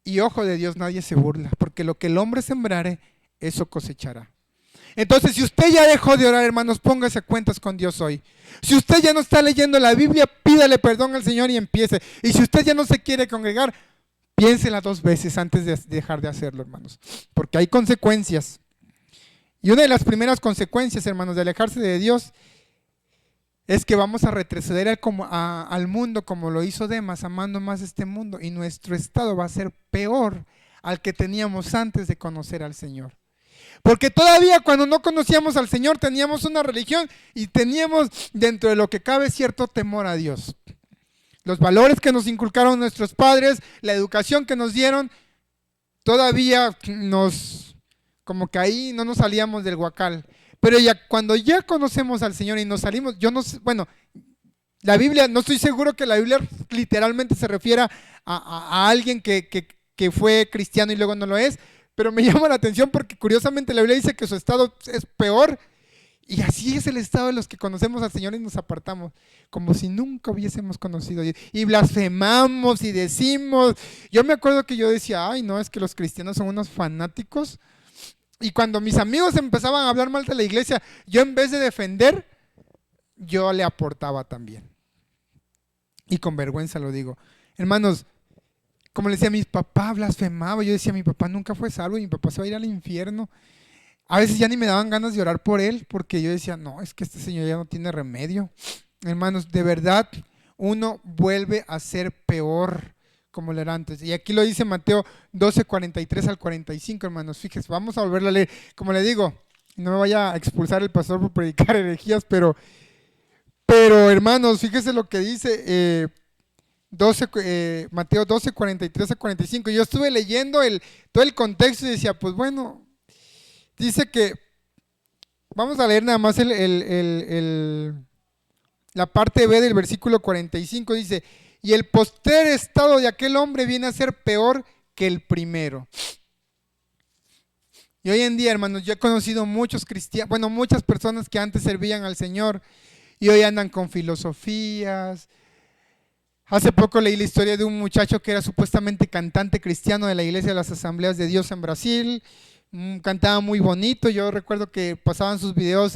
Y ojo, de Dios nadie se burla, porque lo que el hombre sembrare, eso cosechará. Entonces, si usted ya dejó de orar, hermanos, póngase a cuentas con Dios hoy. Si usted ya no está leyendo la Biblia, pídale perdón al Señor y empiece. Y si usted ya no se quiere congregar, piénsela 2 veces antes de dejar de hacerlo, hermanos, porque hay consecuencias. Y una de las primeras consecuencias, hermanos, de alejarse de Dios es que vamos a retroceder al mundo como lo hizo Demas, amando más este mundo, y nuestro estado va a ser peor al que teníamos antes de conocer al Señor. Porque todavía cuando no conocíamos al Señor teníamos una religión y teníamos dentro de lo que cabe cierto temor a Dios. Los valores que nos inculcaron nuestros padres, la educación que nos dieron, todavía como que ahí no nos salíamos del huacal. Pero cuando ya conocemos al Señor y nos salimos, yo no sé, bueno, la Biblia, no estoy seguro que la Biblia literalmente se refiera a alguien que fue cristiano y luego no lo es, pero me llama la atención porque curiosamente la Biblia dice que su estado es peor. Y así es el estado de los que conocemos al Señor y nos apartamos, como si nunca hubiésemos conocido a Dios. Y blasfemamos y decimos. Yo me acuerdo que yo decía, ay, no, es que los cristianos son unos fanáticos. Y cuando mis amigos empezaban a hablar mal de la iglesia, yo en vez de defender, yo le aportaba también. Y con vergüenza lo digo. Hermanos, como le decía, mi papá blasfemaba. Yo decía, mi papá nunca fue salvo y mi papá se va a ir al infierno. A veces ya ni me daban ganas de orar por él, porque yo decía, no, es que este señor ya no tiene remedio. hermanos, de verdad, uno vuelve a ser peor como lo era antes. Y aquí lo dice Mateo 12, 43 al 45, hermanos. Fíjense, vamos a volverlo a leer. Como le digo, no me vaya a expulsar el pastor por predicar herejías, pero hermanos, fíjese lo que dice Mateo 12, 43 a 45. Yo estuve leyendo todo el contexto y decía, pues bueno, dice que, vamos a leer nada más la parte B del versículo 45, dice, y el postrer estado de aquel hombre viene a ser peor que el primero. Y hoy en día, hermanos, yo he conocido muchos cristianos, bueno, muchas personas que antes servían al Señor y hoy andan con filosofías. Hace poco leí la historia de un muchacho que era supuestamente cantante cristiano de la Iglesia de las Asambleas de Dios en Brasil. Cantaba muy bonito. Yo recuerdo que pasaban sus videos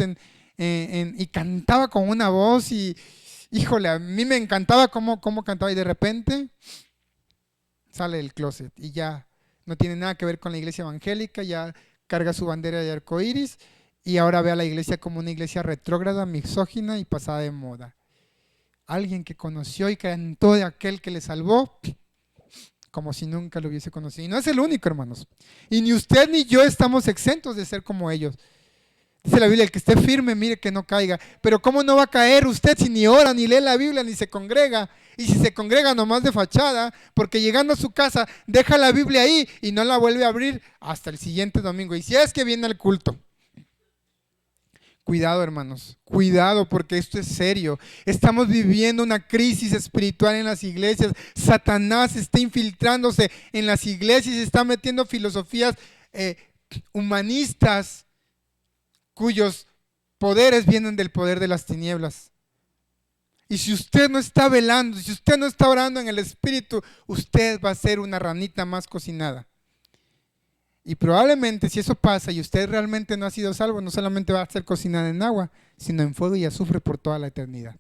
y cantaba con una voz y, híjole, a mí me encantaba cómo cantaba y de repente sale del closet y ya no tiene nada que ver con la iglesia evangélica, ya carga su bandera de arcoíris y ahora ve a la iglesia como una iglesia retrógrada, misógina y pasada de moda. Alguien que conoció y cantó de aquel que le salvó, como si nunca lo hubiese conocido. Y no es el único, hermanos. Y ni usted ni yo estamos exentos de ser como ellos. Dice la Biblia, el que esté firme, mire que no caiga. Pero ¿cómo no va a caer usted si ni ora, ni lee la Biblia, ni se congrega? Y si se congrega nomás de fachada, porque llegando a su casa deja la Biblia ahí y no la vuelve a abrir hasta el siguiente domingo. Y si es que viene al culto. Cuidado, hermanos, cuidado, porque esto es serio. Estamos viviendo una crisis espiritual en las iglesias. Satanás está infiltrándose en las iglesias y está metiendo filosofías humanistas cuyos poderes vienen del poder de las tinieblas. Y si usted no está velando, si usted no está orando en el Espíritu, usted va a ser una ranita más cocinada. Y probablemente si eso pasa y usted realmente no ha sido salvo, no solamente va a ser cocinada en agua, sino en fuego y azufre por toda la eternidad.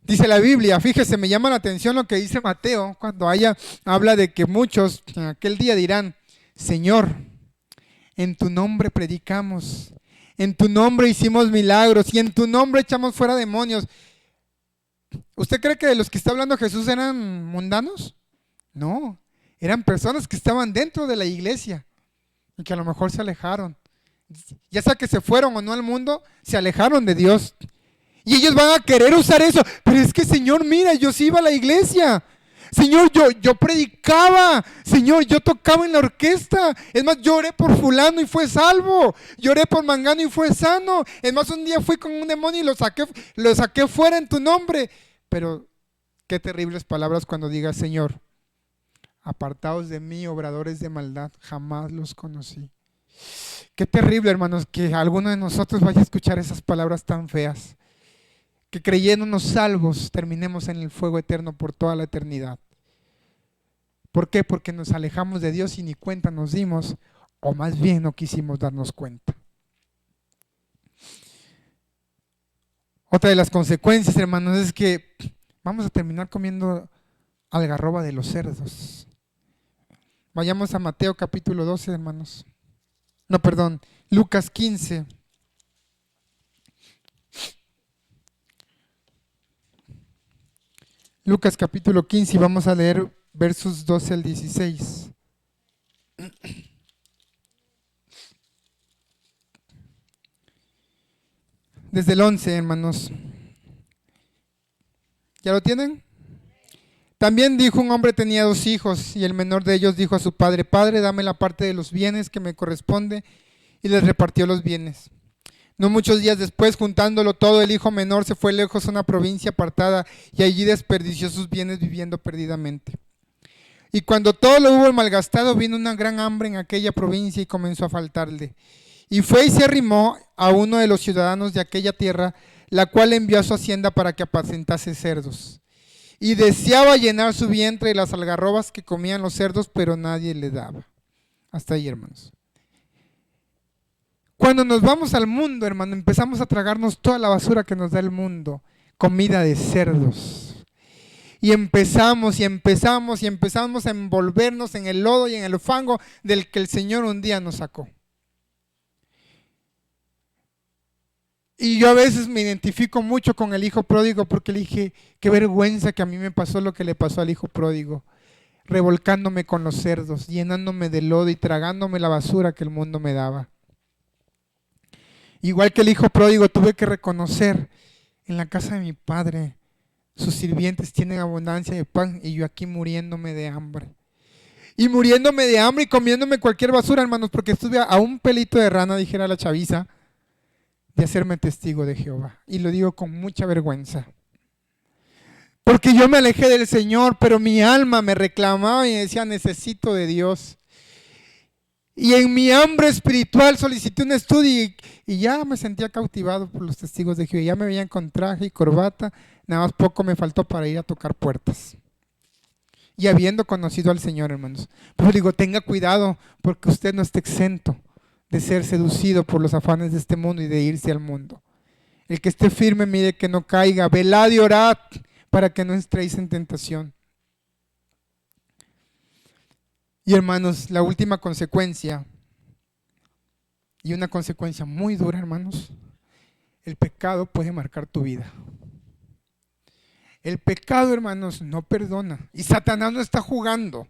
Dice la Biblia, fíjese, me llama la atención lo que dice Mateo cuando habla de que muchos en aquel día dirán, Señor, en tu nombre predicamos, en tu nombre hicimos milagros y en tu nombre echamos fuera demonios. ¿Usted cree que de los que está hablando Jesús eran mundanos? No. Eran personas que estaban dentro de la iglesia y que a lo mejor se alejaron. Ya sea que se fueron o no al mundo, se alejaron de Dios. Y ellos van a querer usar eso. Pero es que, Señor, mira, yo sí iba a la iglesia. Señor, yo predicaba. Señor, yo tocaba en la orquesta. Es más, yo oré por fulano y fue salvo. Yo oré por mangano y fue sano. Es más, un día fui con un demonio y lo saqué fuera en tu nombre. Pero qué terribles palabras cuando digas, Señor, apartaos de mí, obradores de maldad, jamás los conocí. Qué terrible, hermanos, que alguno de nosotros vaya a escuchar esas palabras tan feas. Que creyéndonos salvos terminemos en el fuego eterno por toda la eternidad. ¿Por qué? Porque nos alejamos de Dios y ni cuenta nos dimos, o más bien no quisimos darnos cuenta. Otra de las consecuencias, hermanos, es que vamos a terminar comiendo algarroba de los cerdos. Vayamos a Mateo capítulo 12, hermanos. No, perdón, Lucas 15. Lucas capítulo 15 y vamos a leer versos 12 al 16. Desde el 11, hermanos. ¿Ya lo tienen? También dijo un hombre tenía 2 hijos y el menor de ellos dijo a su padre, Padre, dame la parte de los bienes que me corresponde, y les repartió los bienes. No muchos días después, juntándolo todo, el hijo menor se fue lejos a una provincia apartada y allí desperdició sus bienes viviendo perdidamente. Y cuando todo lo hubo malgastado, vino una gran hambre en aquella provincia y comenzó a faltarle. Y fue y se arrimó a uno de los ciudadanos de aquella tierra, la cual envió a su hacienda para que apacentase cerdos. Y deseaba llenar su vientre de las algarrobas que comían los cerdos, pero nadie le daba. Hasta ahí, hermanos. Cuando nos vamos al mundo, hermano, empezamos a tragarnos toda la basura que nos da el mundo. Comida de cerdos. Y empezamos a envolvernos en el lodo y en el fango del que el Señor un día nos sacó. Y yo a veces me identifico mucho con el hijo pródigo porque le dije, qué vergüenza que a mí me pasó lo que le pasó al hijo pródigo, revolcándome con los cerdos, llenándome de lodo y tragándome la basura que el mundo me daba. Igual que el hijo pródigo, tuve que reconocer en la casa de mi padre, sus sirvientes tienen abundancia de pan y yo aquí muriéndome de hambre. Y muriéndome de hambre y comiéndome cualquier basura, hermanos, porque estuve a un pelito de rana, dijera la chaviza, de hacerme testigo de Jehová. Y lo digo con mucha vergüenza. Porque yo me alejé del Señor, pero mi alma me reclamaba y decía, necesito de Dios. Y en mi hambre espiritual solicité un estudio y ya me sentía cautivado por los testigos de Jehová. Ya me veían con traje y corbata, nada más poco me faltó para ir a tocar puertas. Y habiendo conocido al Señor, hermanos. Pues digo, tenga cuidado porque usted no está exento de ser seducido por los afanes de este mundo y de irse al mundo. El que esté firme, mire que no caiga. Velad y orad para que no entréis en tentación. Y hermanos, la última consecuencia, y una consecuencia muy dura, hermanos, el pecado puede marcar tu vida. El pecado, hermanos, no perdona. Y Satanás no está jugando.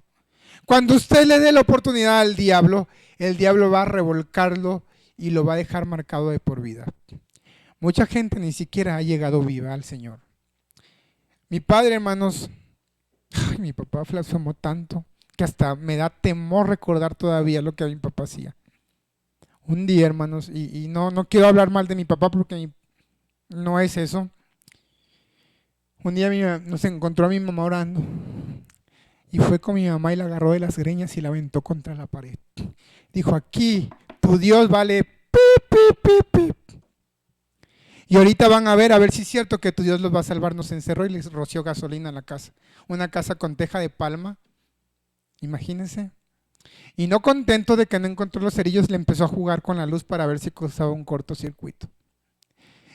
Cuando usted le dé la oportunidad al diablo, el diablo va a revolcarlo y lo va a dejar marcado de por vida. Mucha gente ni siquiera ha llegado viva al Señor. Mi padre, hermanos, mi papá blasfemó tanto que hasta me da temor recordar todavía lo que mi papá hacía. Un día, hermanos, y no quiero hablar mal de mi papá porque no es eso. Un día nos encontró a mi mamá orando y fue con mi mamá y la agarró de las greñas y la aventó contra la pared. Dijo, aquí tu Dios vale pip, pip, pip, pip. Y ahorita van a ver si es cierto que tu Dios los va a salvar. Nos encerró y les roció gasolina en la casa. Una casa con teja de palma. Imagínense. Y no contento de que no encontró los cerillos, le empezó a jugar con la luz para ver si causaba un cortocircuito.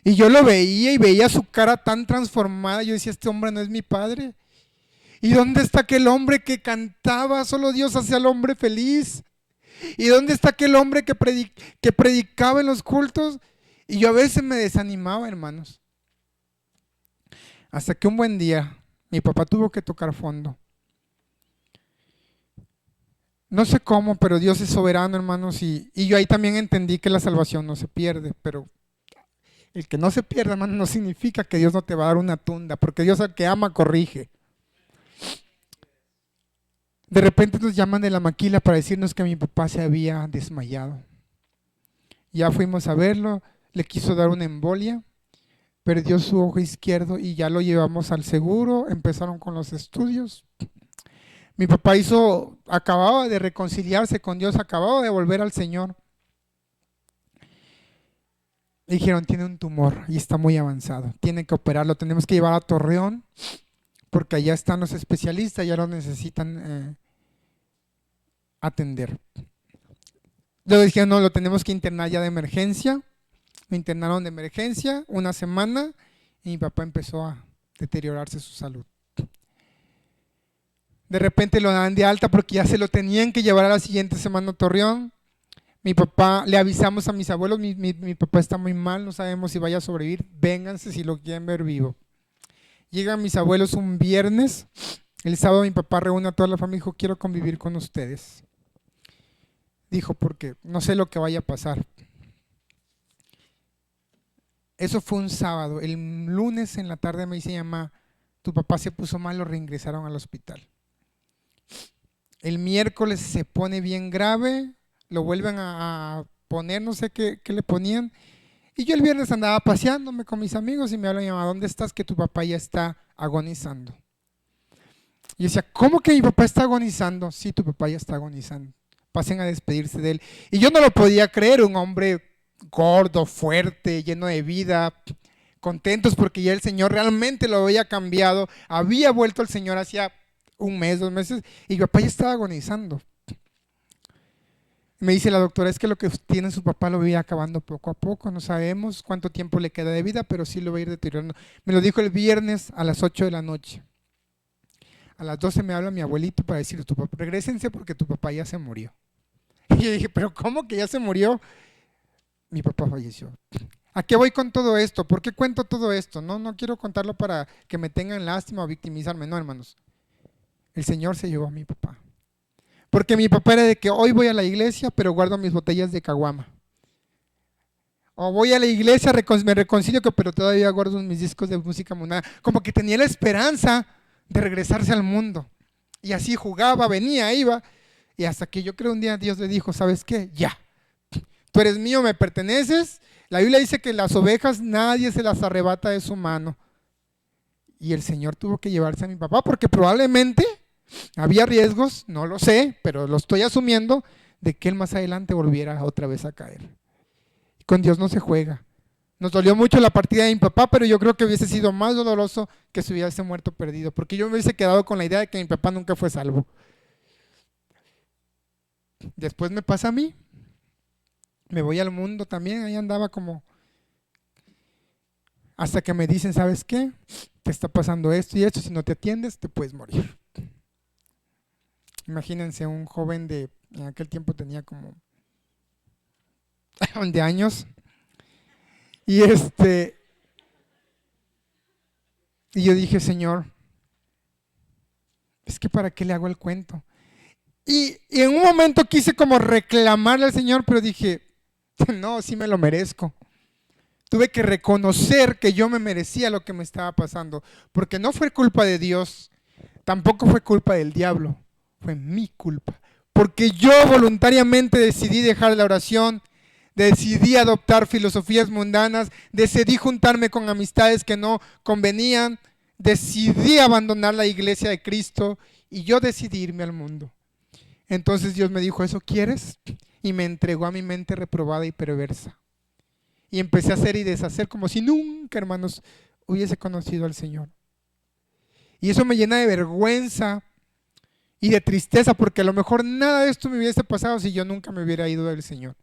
Y yo lo veía y veía su cara tan transformada. Yo decía, este hombre no es mi padre. ¿Y dónde está aquel hombre que cantaba? Solo Dios hace al hombre feliz. ¿Y dónde está aquel hombre que predicaba en los cultos? Y yo a veces me desanimaba, hermanos. Hasta que un buen día mi papá tuvo que tocar fondo. No sé cómo, pero Dios es soberano, hermanos, y yo ahí también entendí que la salvación no se pierde, pero el que no se pierda, hermano, no significa que Dios no te va a dar una tunda, porque Dios al que ama corrige. De repente nos llaman de la maquila para decirnos que mi papá se había desmayado. Ya fuimos a verlo, le quiso dar una embolia, perdió su ojo izquierdo y ya lo llevamos al seguro, empezaron con los estudios. Mi papá acababa de reconciliarse con Dios, acababa de volver al Señor. Le dijeron, tiene un tumor y está muy avanzado, tiene que operarlo, tenemos que llevar a Torreón porque allá están los especialistas, ya lo necesitan atender. Luego dijeron, no, lo tenemos que internar ya de emergencia. Me internaron de emergencia una semana y mi papá empezó a deteriorarse su salud. De repente lo dan de alta porque ya se lo tenían que llevar a la siguiente semana a Torreón. Mi papá, le avisamos a mis abuelos, mi papá está muy mal, no sabemos si vaya a sobrevivir, vénganse si lo quieren ver vivo. Llegan mis abuelos un viernes, el sábado mi papá reúne a toda la familia y dijo, quiero convivir con ustedes. Dijo, porque no sé lo que vaya a pasar. Eso fue un sábado. El lunes en la tarde me dice, mamá, tu papá se puso mal, lo reingresaron al hospital. El miércoles se pone bien grave, lo vuelven a poner, no sé qué le ponían. Y yo el viernes andaba paseándome con mis amigos y me hablan, mamá, ¿dónde estás? Que tu papá ya está agonizando. Y yo decía, ¿cómo que mi papá está agonizando? Sí, tu papá ya está agonizando. Pasen a despedirse de él. Y yo no lo podía creer, un hombre gordo, fuerte, lleno de vida, contentos porque ya el Señor realmente lo había cambiado. Había vuelto el Señor hacía un mes, 2 meses, y mi papá ya estaba agonizando. Me dice la doctora, es que lo que tiene su papá lo va a ir acabando poco a poco, no sabemos cuánto tiempo le queda de vida, pero sí lo va a ir deteriorando. Me lo dijo el viernes a las 8 de la noche. A las 12 me habla mi abuelito para decir, regrésense porque tu papá ya se murió. Y yo dije, ¿pero cómo que ya se murió? Mi papá falleció. ¿A qué voy con todo esto? ¿Por qué cuento todo esto? No quiero contarlo para que me tengan lástima o victimizarme, no, hermanos. El Señor se llevó a mi papá. Porque mi papá era de que hoy voy a la iglesia, pero guardo mis botellas de caguama. O voy a la iglesia, me reconcilio, pero todavía guardo mis discos de música mundana. Como que tenía la esperanza de regresarse al mundo. Y así jugaba, venía, iba. Y hasta que yo creo un día Dios le dijo, ¿sabes qué? Ya. Tú eres mío, me perteneces. La Biblia dice que las ovejas nadie se las arrebata de su mano. Y el Señor tuvo que llevarse a mi papá porque probablemente había riesgos, no lo sé, pero lo estoy asumiendo, de que él más adelante volviera otra vez a caer. Y con Dios no se juega. Nos dolió mucho la partida de mi papá, pero yo creo que hubiese sido más doloroso que si hubiese muerto perdido, porque yo me hubiese quedado con la idea de que mi papá nunca fue salvo. Después me pasa a mí, me voy al mundo también, ahí andaba como... Hasta que me dicen, ¿sabes qué? Te está pasando esto y esto, si no te atiendes, te puedes morir. Imagínense un joven en aquel tiempo tenía como de años, y y yo dije, Señor, es que ¿para qué le hago el cuento? Y en un momento quise como reclamarle al Señor, pero dije, no, sí me lo merezco. Tuve que reconocer que yo me merecía lo que me estaba pasando, porque no fue culpa de Dios, tampoco fue culpa del diablo, fue mi culpa. Porque yo voluntariamente decidí dejar la oración, decidí adoptar filosofías mundanas, decidí juntarme con amistades que no convenían, decidí abandonar la iglesia de Cristo y yo decidí irme al mundo. Entonces Dios me dijo, ¿eso quieres? Y me entregó a mi mente reprobada y perversa. Y empecé a hacer y deshacer como si nunca, hermanos, hubiese conocido al Señor. Y eso me llena de vergüenza y de tristeza, porque a lo mejor nada de esto me hubiese pasado si yo nunca me hubiera ido del Señor.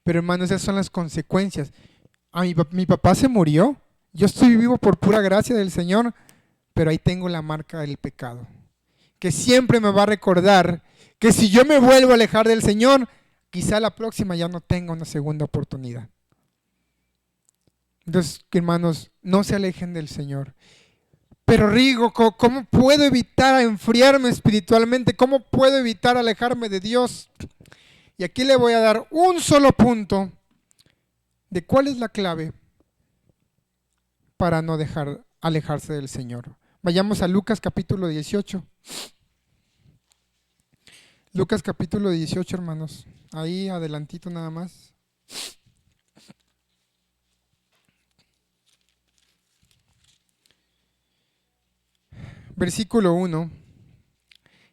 Pero hermanos, esas son las consecuencias. Mi papá se murió. Yo estoy vivo por pura gracia del Señor, pero ahí tengo la marca del pecado, que siempre me va a recordar que si yo me vuelvo a alejar del Señor, quizá la próxima ya no tenga una segunda oportunidad. Entonces, hermanos, no se alejen del Señor. Pero Rigo, ¿cómo puedo evitar enfriarme espiritualmente? ¿Cómo puedo evitar alejarme de Dios? Y aquí le voy a dar un solo punto de cuál es la clave para no dejar alejarse del Señor. Vayamos a Lucas capítulo 18. Lucas capítulo 18, hermanos. Ahí adelantito nada más. Versículo 1.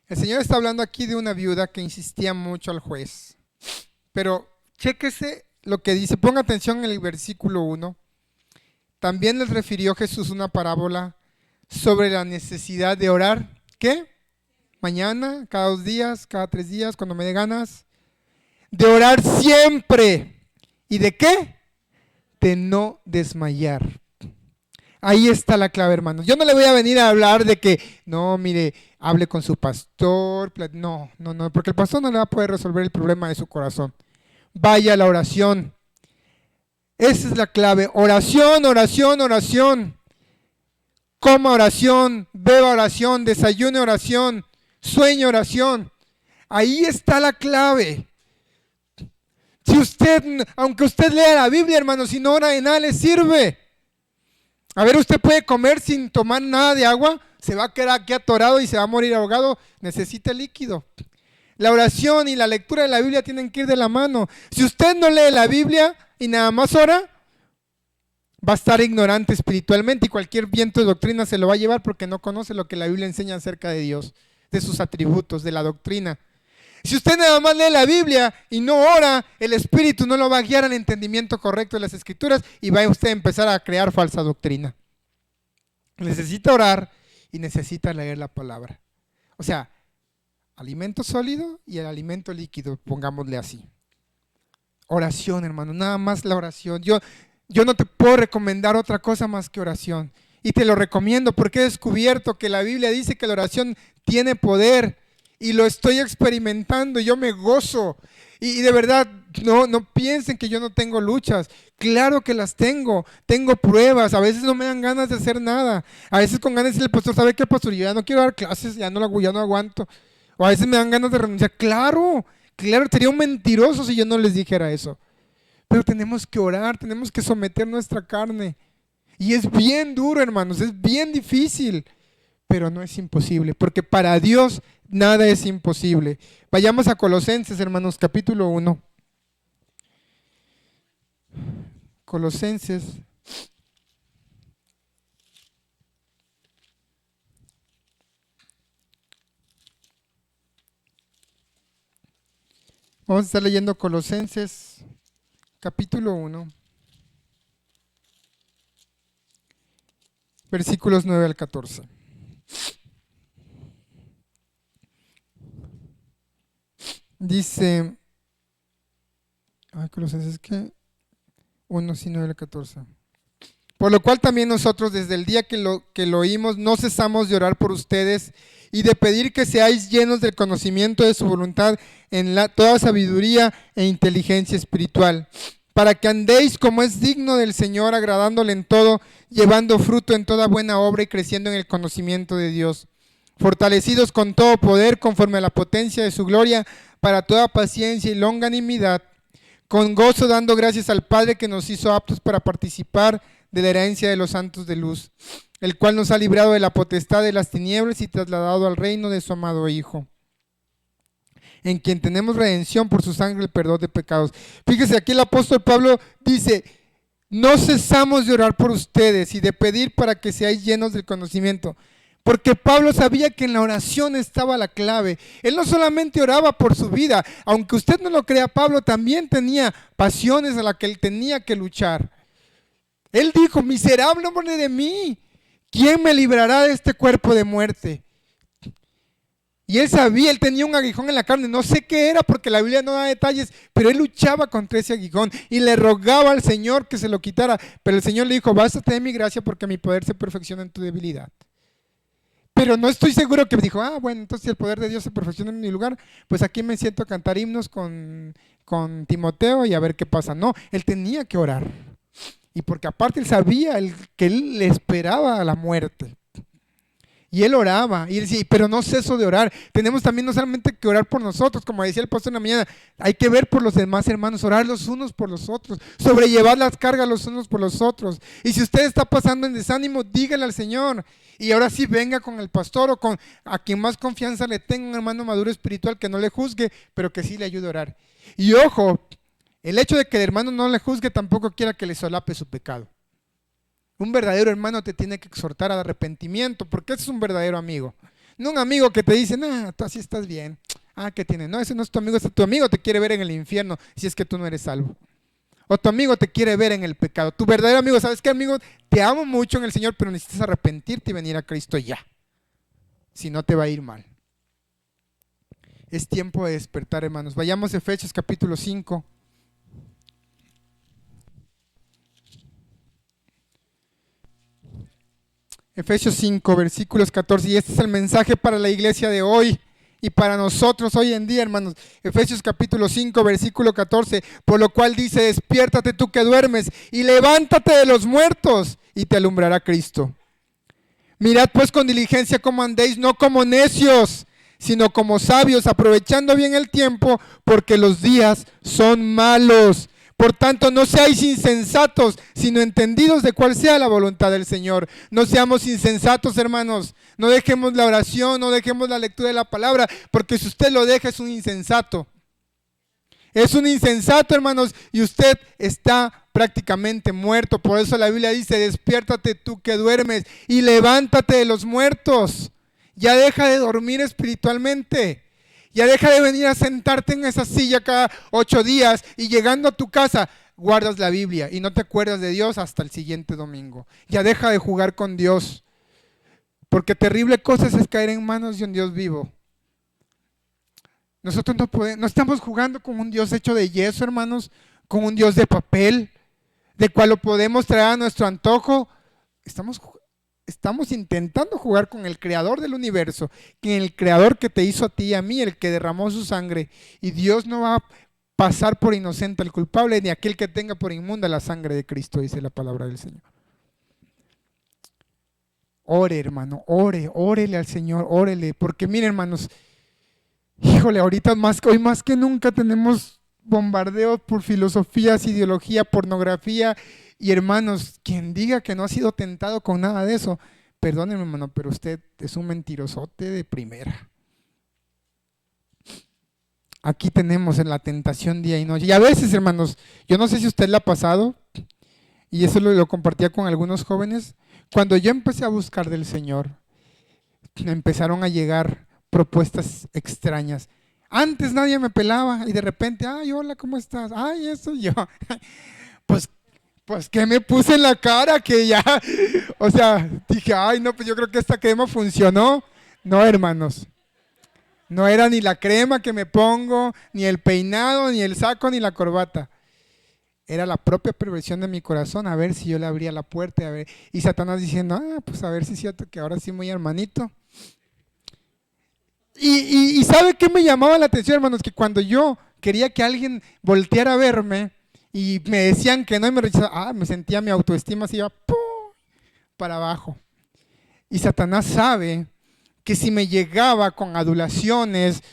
El Señor está hablando aquí de una viuda que insistía mucho al juez. Pero chéquese lo que dice. Ponga atención en el versículo 1. También les refirió Jesús una parábola sobre la necesidad de orar. ¿Qué? Mañana, cada 2 días, cada 3 días, cuando me dé ganas. De orar siempre. ¿Y de qué? De no desmayar. Ahí está la clave, hermanos. Yo no le voy a venir a hablar de que, no, mire, hable con su pastor. No, porque el pastor no le va a poder resolver el problema de su corazón. Vaya a la oración. Esa es la clave. Oración, oración, oración. Coma oración, beba oración, desayune oración, sueñe oración. Ahí está la clave. Si usted, aunque usted lea la Biblia, hermano, si no ora de nada le sirve. A ver, usted puede comer sin tomar nada de agua, se va a quedar aquí atorado y se va a morir ahogado, necesita líquido. La oración y la lectura de la Biblia tienen que ir de la mano. Si usted no lee la Biblia y nada más ora, va a estar ignorante espiritualmente y cualquier viento de doctrina se lo va a llevar porque no conoce lo que la Biblia enseña acerca de Dios, de sus atributos, de la doctrina. Si usted nada más lee la Biblia y no ora, el Espíritu no lo va a guiar al entendimiento correcto de las Escrituras y va a usted a empezar a crear falsa doctrina. Necesita orar y necesita leer la palabra. O sea, alimento sólido y el alimento líquido, pongámosle así. Oración, hermano, nada más la oración. Yo no te puedo recomendar otra cosa más que oración. Y te lo recomiendo porque he descubierto que la Biblia dice que la oración tiene poder y lo estoy experimentando, yo me gozo. Y de verdad, no piensen que yo no tengo luchas. Claro que las tengo pruebas, a veces no me dan ganas de hacer nada. A veces con ganas de decirle al pastor, ¿sabe qué, pastor? Yo ya no quiero dar clases, ya no aguanto. O a veces me dan ganas de renunciar. Claro, sería un mentiroso si yo no les dijera eso. Pero tenemos que orar, tenemos que someter nuestra carne. Y es bien duro, hermanos, es bien difícil, pero no es imposible, porque para Dios nada es imposible. Vayamos a Colosenses, hermanos, capítulo 1. Colosenses. Vamos a estar leyendo Colosenses, capítulo 1, versículos 9 al 14. Dice, Colosenses, ¿qué? 1, sí, 9 al 14. Por lo cual también nosotros desde el día que lo oímos no cesamos de orar por ustedes y de pedir que seáis llenos del conocimiento de su voluntad en toda sabiduría e inteligencia espiritual, para que andéis como es digno del Señor, agradándole en todo, llevando fruto en toda buena obra y creciendo en el conocimiento de Dios, fortalecidos con todo poder conforme a la potencia de su gloria, para toda paciencia y longanimidad, con gozo dando gracias al Padre que nos hizo aptos para participar de la herencia de los santos de luz, el cual nos ha librado de la potestad de las tinieblas y trasladado al reino de su amado Hijo, en quien tenemos redención por su sangre, el perdón de pecados. Fíjese, aquí el apóstol Pablo dice, no cesamos de orar por ustedes y de pedir para que seáis llenos del conocimiento. Porque Pablo sabía que en la oración estaba la clave. Él no solamente oraba por su vida, aunque usted no lo crea, Pablo también tenía pasiones a las que él tenía que luchar. Él dijo, miserable hombre de mí, ¿quién me librará de este cuerpo de muerte? Y él sabía, él tenía un aguijón en la carne, no sé qué era porque la Biblia no da detalles, pero él luchaba contra ese aguijón y le rogaba al Señor que se lo quitara. Pero el Señor le dijo, bástate de mi gracia porque mi poder se perfecciona en tu debilidad. Pero no estoy seguro que dijo, bueno, entonces si el poder de Dios se perfecciona en mi lugar, pues aquí me siento a cantar himnos con Timoteo y a ver qué pasa. No, él tenía que orar. Y porque aparte él sabía que él le esperaba a la muerte. Y él oraba, y él decía, pero no ceso de orar. Tenemos también no solamente que orar por nosotros, como decía el pastor en la mañana, hay que ver por los demás hermanos, orar los unos por los otros, sobrellevar las cargas los unos por los otros. Y si usted está pasando en desánimo, dígale al Señor. Y ahora sí venga con el pastor o con a quien más confianza le tenga, un hermano maduro espiritual que no le juzgue, pero que sí le ayude a orar. Y ojo, el hecho de que el hermano no le juzgue tampoco quiera que le solape su pecado. Un verdadero hermano te tiene que exhortar al arrepentimiento, porque ese es un verdadero amigo. No un amigo que te dice, tú así estás bien. ¿Qué tiene? No, ese no es tu amigo, tu amigo te quiere ver en el infierno si es que tú no eres salvo. O tu amigo te quiere ver en el pecado. Tu verdadero amigo, ¿sabes qué, amigo? Te amo mucho en el Señor, pero necesitas arrepentirte y venir a Cristo ya. Si no te va a ir mal. Es tiempo de despertar, hermanos. Vayamos a Efesios capítulo 5. Efesios 5, versículos 14, y este es el mensaje para la iglesia de hoy y para nosotros hoy en día, hermanos. Efesios capítulo 5, versículo 14, por lo cual dice, despiértate tú que duermes y levántate de los muertos y te alumbrará Cristo. Mirad pues con diligencia cómo andéis, no como necios, sino como sabios, aprovechando bien el tiempo, porque los días son malos. Por tanto, no seáis insensatos, sino entendidos de cuál sea la voluntad del Señor. No seamos insensatos, hermanos. No dejemos la oración, no dejemos la lectura de la palabra, porque si usted lo deja es un insensato. Es un insensato, hermanos, y usted está prácticamente muerto. Por eso la Biblia dice, despiértate tú que duermes y levántate de los muertos. Ya deja de dormir espiritualmente. Ya deja de venir a sentarte en esa silla cada 8 días y llegando a tu casa guardas la Biblia y no te acuerdas de Dios hasta el siguiente domingo. Ya deja de jugar con Dios, porque terrible cosa es caer en manos de un Dios vivo. Nosotros no estamos jugando con un Dios hecho de yeso, hermanos, con un Dios de papel, de cual lo podemos traer a nuestro antojo. estamos intentando jugar con el creador del universo, con el creador que te hizo a ti y a mí, el que derramó su sangre. Y Dios no va a pasar por inocente al culpable, ni aquel que tenga por inmunda la sangre de Cristo, dice la palabra del Señor. Ore, hermano, órele al Señor, órele, porque miren, hermanos, híjole, ahorita hoy más que nunca tenemos bombardeos por filosofías, ideología, pornografía, y hermanos, quien diga que no ha sido tentado con nada de eso, perdónenme, hermano, pero usted es un mentirosote de primera. Aquí tenemos en la tentación día y noche. Y a veces, hermanos, yo no sé si usted le ha pasado, y eso lo compartía con algunos jóvenes, cuando yo empecé a buscar del Señor, me empezaron a llegar propuestas extrañas. Antes nadie me pelaba y de repente, ay, hola, ¿cómo estás? Ay, eso yo. Pues, pues, ¿qué me puse en la cara? Que ya, o sea, dije, ay, no, pues yo creo que esta crema funcionó. No, hermanos, no era ni la crema que me pongo, ni el peinado, ni el saco, ni la corbata. Era la propia perversión de mi corazón, a ver si yo le abría la puerta, a ver. Y Satanás diciendo, pues a ver si es cierto que ahora sí muy hermanito. Y ¿sabe qué me llamaba la atención, hermanos? Que cuando yo quería que alguien volteara a verme y me decían que no y me rechazaban, me sentía mi autoestima así, iba ¡pum! Para abajo. Y Satanás sabe que si me llegaba con adulaciones,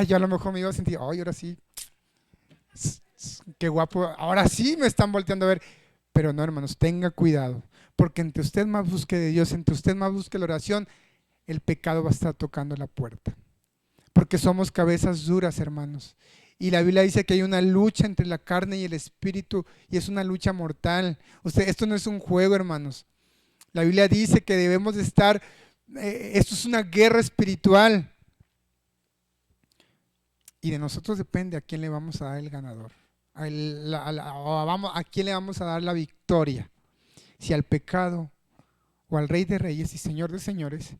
yo a lo mejor me iba a sentir, ay, ahora sí, qué guapo, ahora sí me están volteando a ver. Pero no, hermanos, tenga cuidado, porque entre usted más busque de Dios, entre usted más busque la oración, el pecado va a estar tocando la puerta. Porque somos cabezas duras, hermanos. Y la Biblia dice que hay una lucha entre la carne y el espíritu, y es una lucha mortal. Esto no es un juego, hermanos. La Biblia dice que debemos de estar, esto es una guerra espiritual. Y de nosotros depende a quién le vamos a dar el ganador. A quién le vamos a dar la victoria. Si al pecado o al Rey de Reyes y Señor de Señores,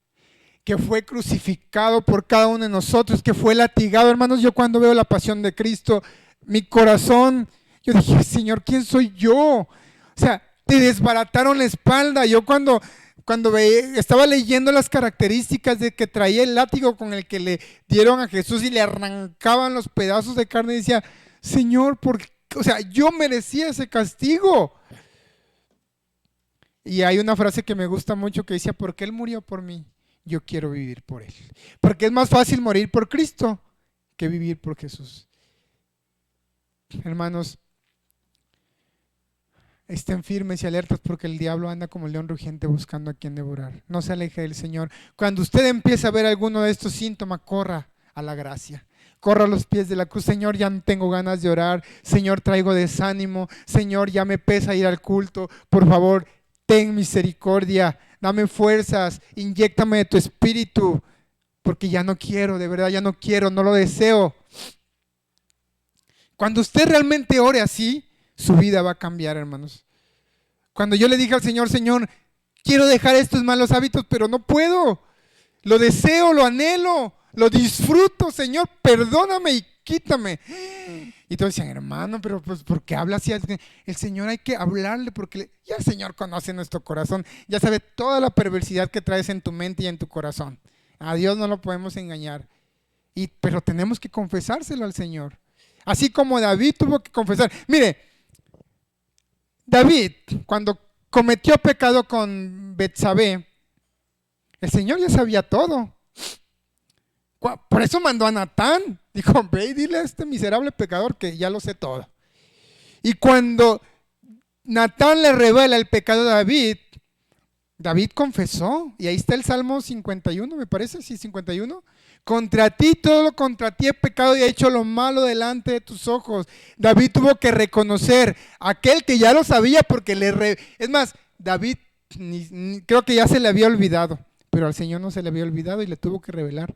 que fue crucificado por cada uno de nosotros, que fue latigado. Hermanos, yo cuando veo la pasión de Cristo, mi corazón, yo dije, Señor, ¿quién soy yo? O sea, te desbarataron la espalda. Yo cuando estaba leyendo las características de que traía el látigo con el que le dieron a Jesús y le arrancaban los pedazos de carne, decía, Señor, o sea, yo merecía ese castigo. Y hay una frase que me gusta mucho que decía, porque Él murió por mí, yo quiero vivir por Él. Porque es más fácil morir por Cristo que vivir por Jesús. Hermanos, estén firmes y alertas porque el diablo anda como el león rugiente buscando a quien devorar. No se aleje del Señor. Cuando usted empiece a ver alguno de estos síntomas, corra a la gracia. Corra a los pies de la cruz. Señor, ya no tengo ganas de orar. Señor, traigo desánimo. Señor, ya me pesa ir al culto. Por favor, ten misericordia. Dame fuerzas. Inyéctame de tu espíritu. Porque ya no quiero, de verdad, ya no quiero, no lo deseo. Cuando usted realmente ore así, su vida va a cambiar, hermanos. Cuando yo le dije al Señor, Señor, quiero dejar estos malos hábitos, pero no puedo. Lo deseo, lo anhelo, lo disfruto, Señor, perdóname y quítame. Y todos decían, hermano, pero pues ¿por qué habla así? El Señor hay que hablarle porque ya el Señor conoce nuestro corazón, ya sabe toda la perversidad que traes en tu mente y en tu corazón. A Dios no lo podemos engañar. Pero tenemos que confesárselo al Señor. Así como David tuvo que confesar. Mire, David, cuando cometió pecado con Betsabé, el Señor ya sabía todo. Por eso mandó a Natán. Dijo, ve y dile a este miserable pecador que ya lo sé todo. Y cuando Natán le revela el pecado a David, David confesó. Y ahí está el Salmo 51, me parece, sí, 51. Contra ti, todo contra ti he pecado y he hecho lo malo delante de tus ojos. David tuvo que reconocer aquel que ya lo sabía porque es más, David creo que ya se le había olvidado, pero al Señor no se le había olvidado y le tuvo que revelar.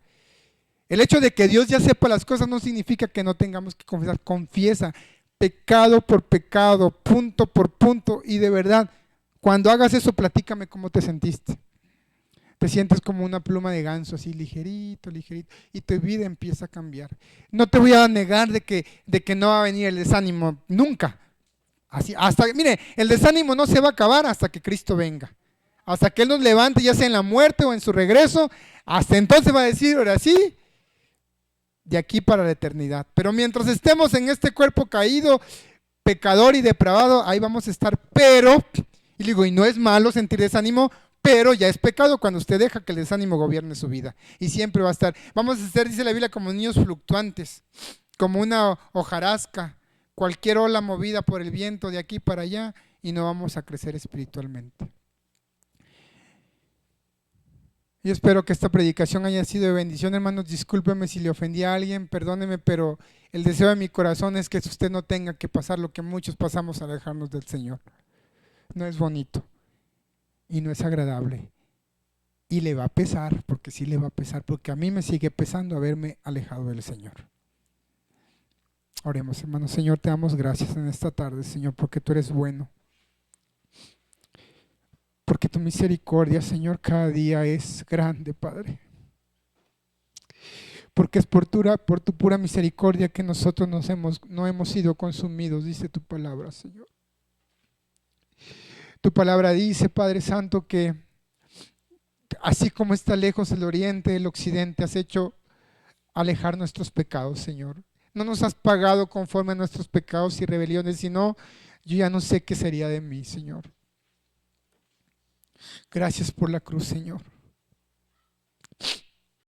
El hecho de que Dios ya sepa las cosas no significa que no tengamos que confesar. Confiesa pecado por pecado, punto por punto, y de verdad, cuando hagas eso, platícame cómo te sentiste. Te sientes como una pluma de ganso, así ligerito, ligerito, y tu vida empieza a cambiar. No te voy a negar de que no va a venir el desánimo, nunca. Así, mire, el desánimo no se va a acabar hasta que Cristo venga. Hasta que Él nos levante, ya sea en la muerte o en su regreso, hasta entonces va a decir, ahora sí, de aquí para la eternidad. Pero mientras estemos en este cuerpo caído, pecador y depravado, ahí vamos a estar. Pero, y digo, y no es malo sentir desánimo, pero ya es pecado cuando usted deja que el desánimo gobierne su vida. Y siempre va a estar. Vamos a ser, dice la Biblia, como niños fluctuantes, como una hojarasca, cualquier ola movida por el viento de aquí para allá, y no vamos a crecer espiritualmente. Yo espero que esta predicación haya sido de bendición, hermanos. Discúlpeme si le ofendí a alguien, perdóneme, pero el deseo de mi corazón es que usted no tenga que pasar lo que muchos pasamos al alejarnos del Señor. No es bonito y no es agradable. Y le va a pesar, porque sí le va a pesar, porque a mí me sigue pesando haberme alejado del Señor. Oremos, hermanos. Señor, te damos gracias en esta tarde, Señor, porque tú eres bueno. Porque tu misericordia, Señor, cada día es grande, Padre. Porque es por tu pura misericordia que nosotros no hemos sido consumidos, dice tu palabra, Señor. Tu palabra dice, Padre Santo, que así como está lejos el oriente, el occidente, has hecho alejar nuestros pecados, Señor. No nos has pagado conforme a nuestros pecados y rebeliones, sino yo ya no sé qué sería de mí, Señor. Gracias por la cruz, Señor.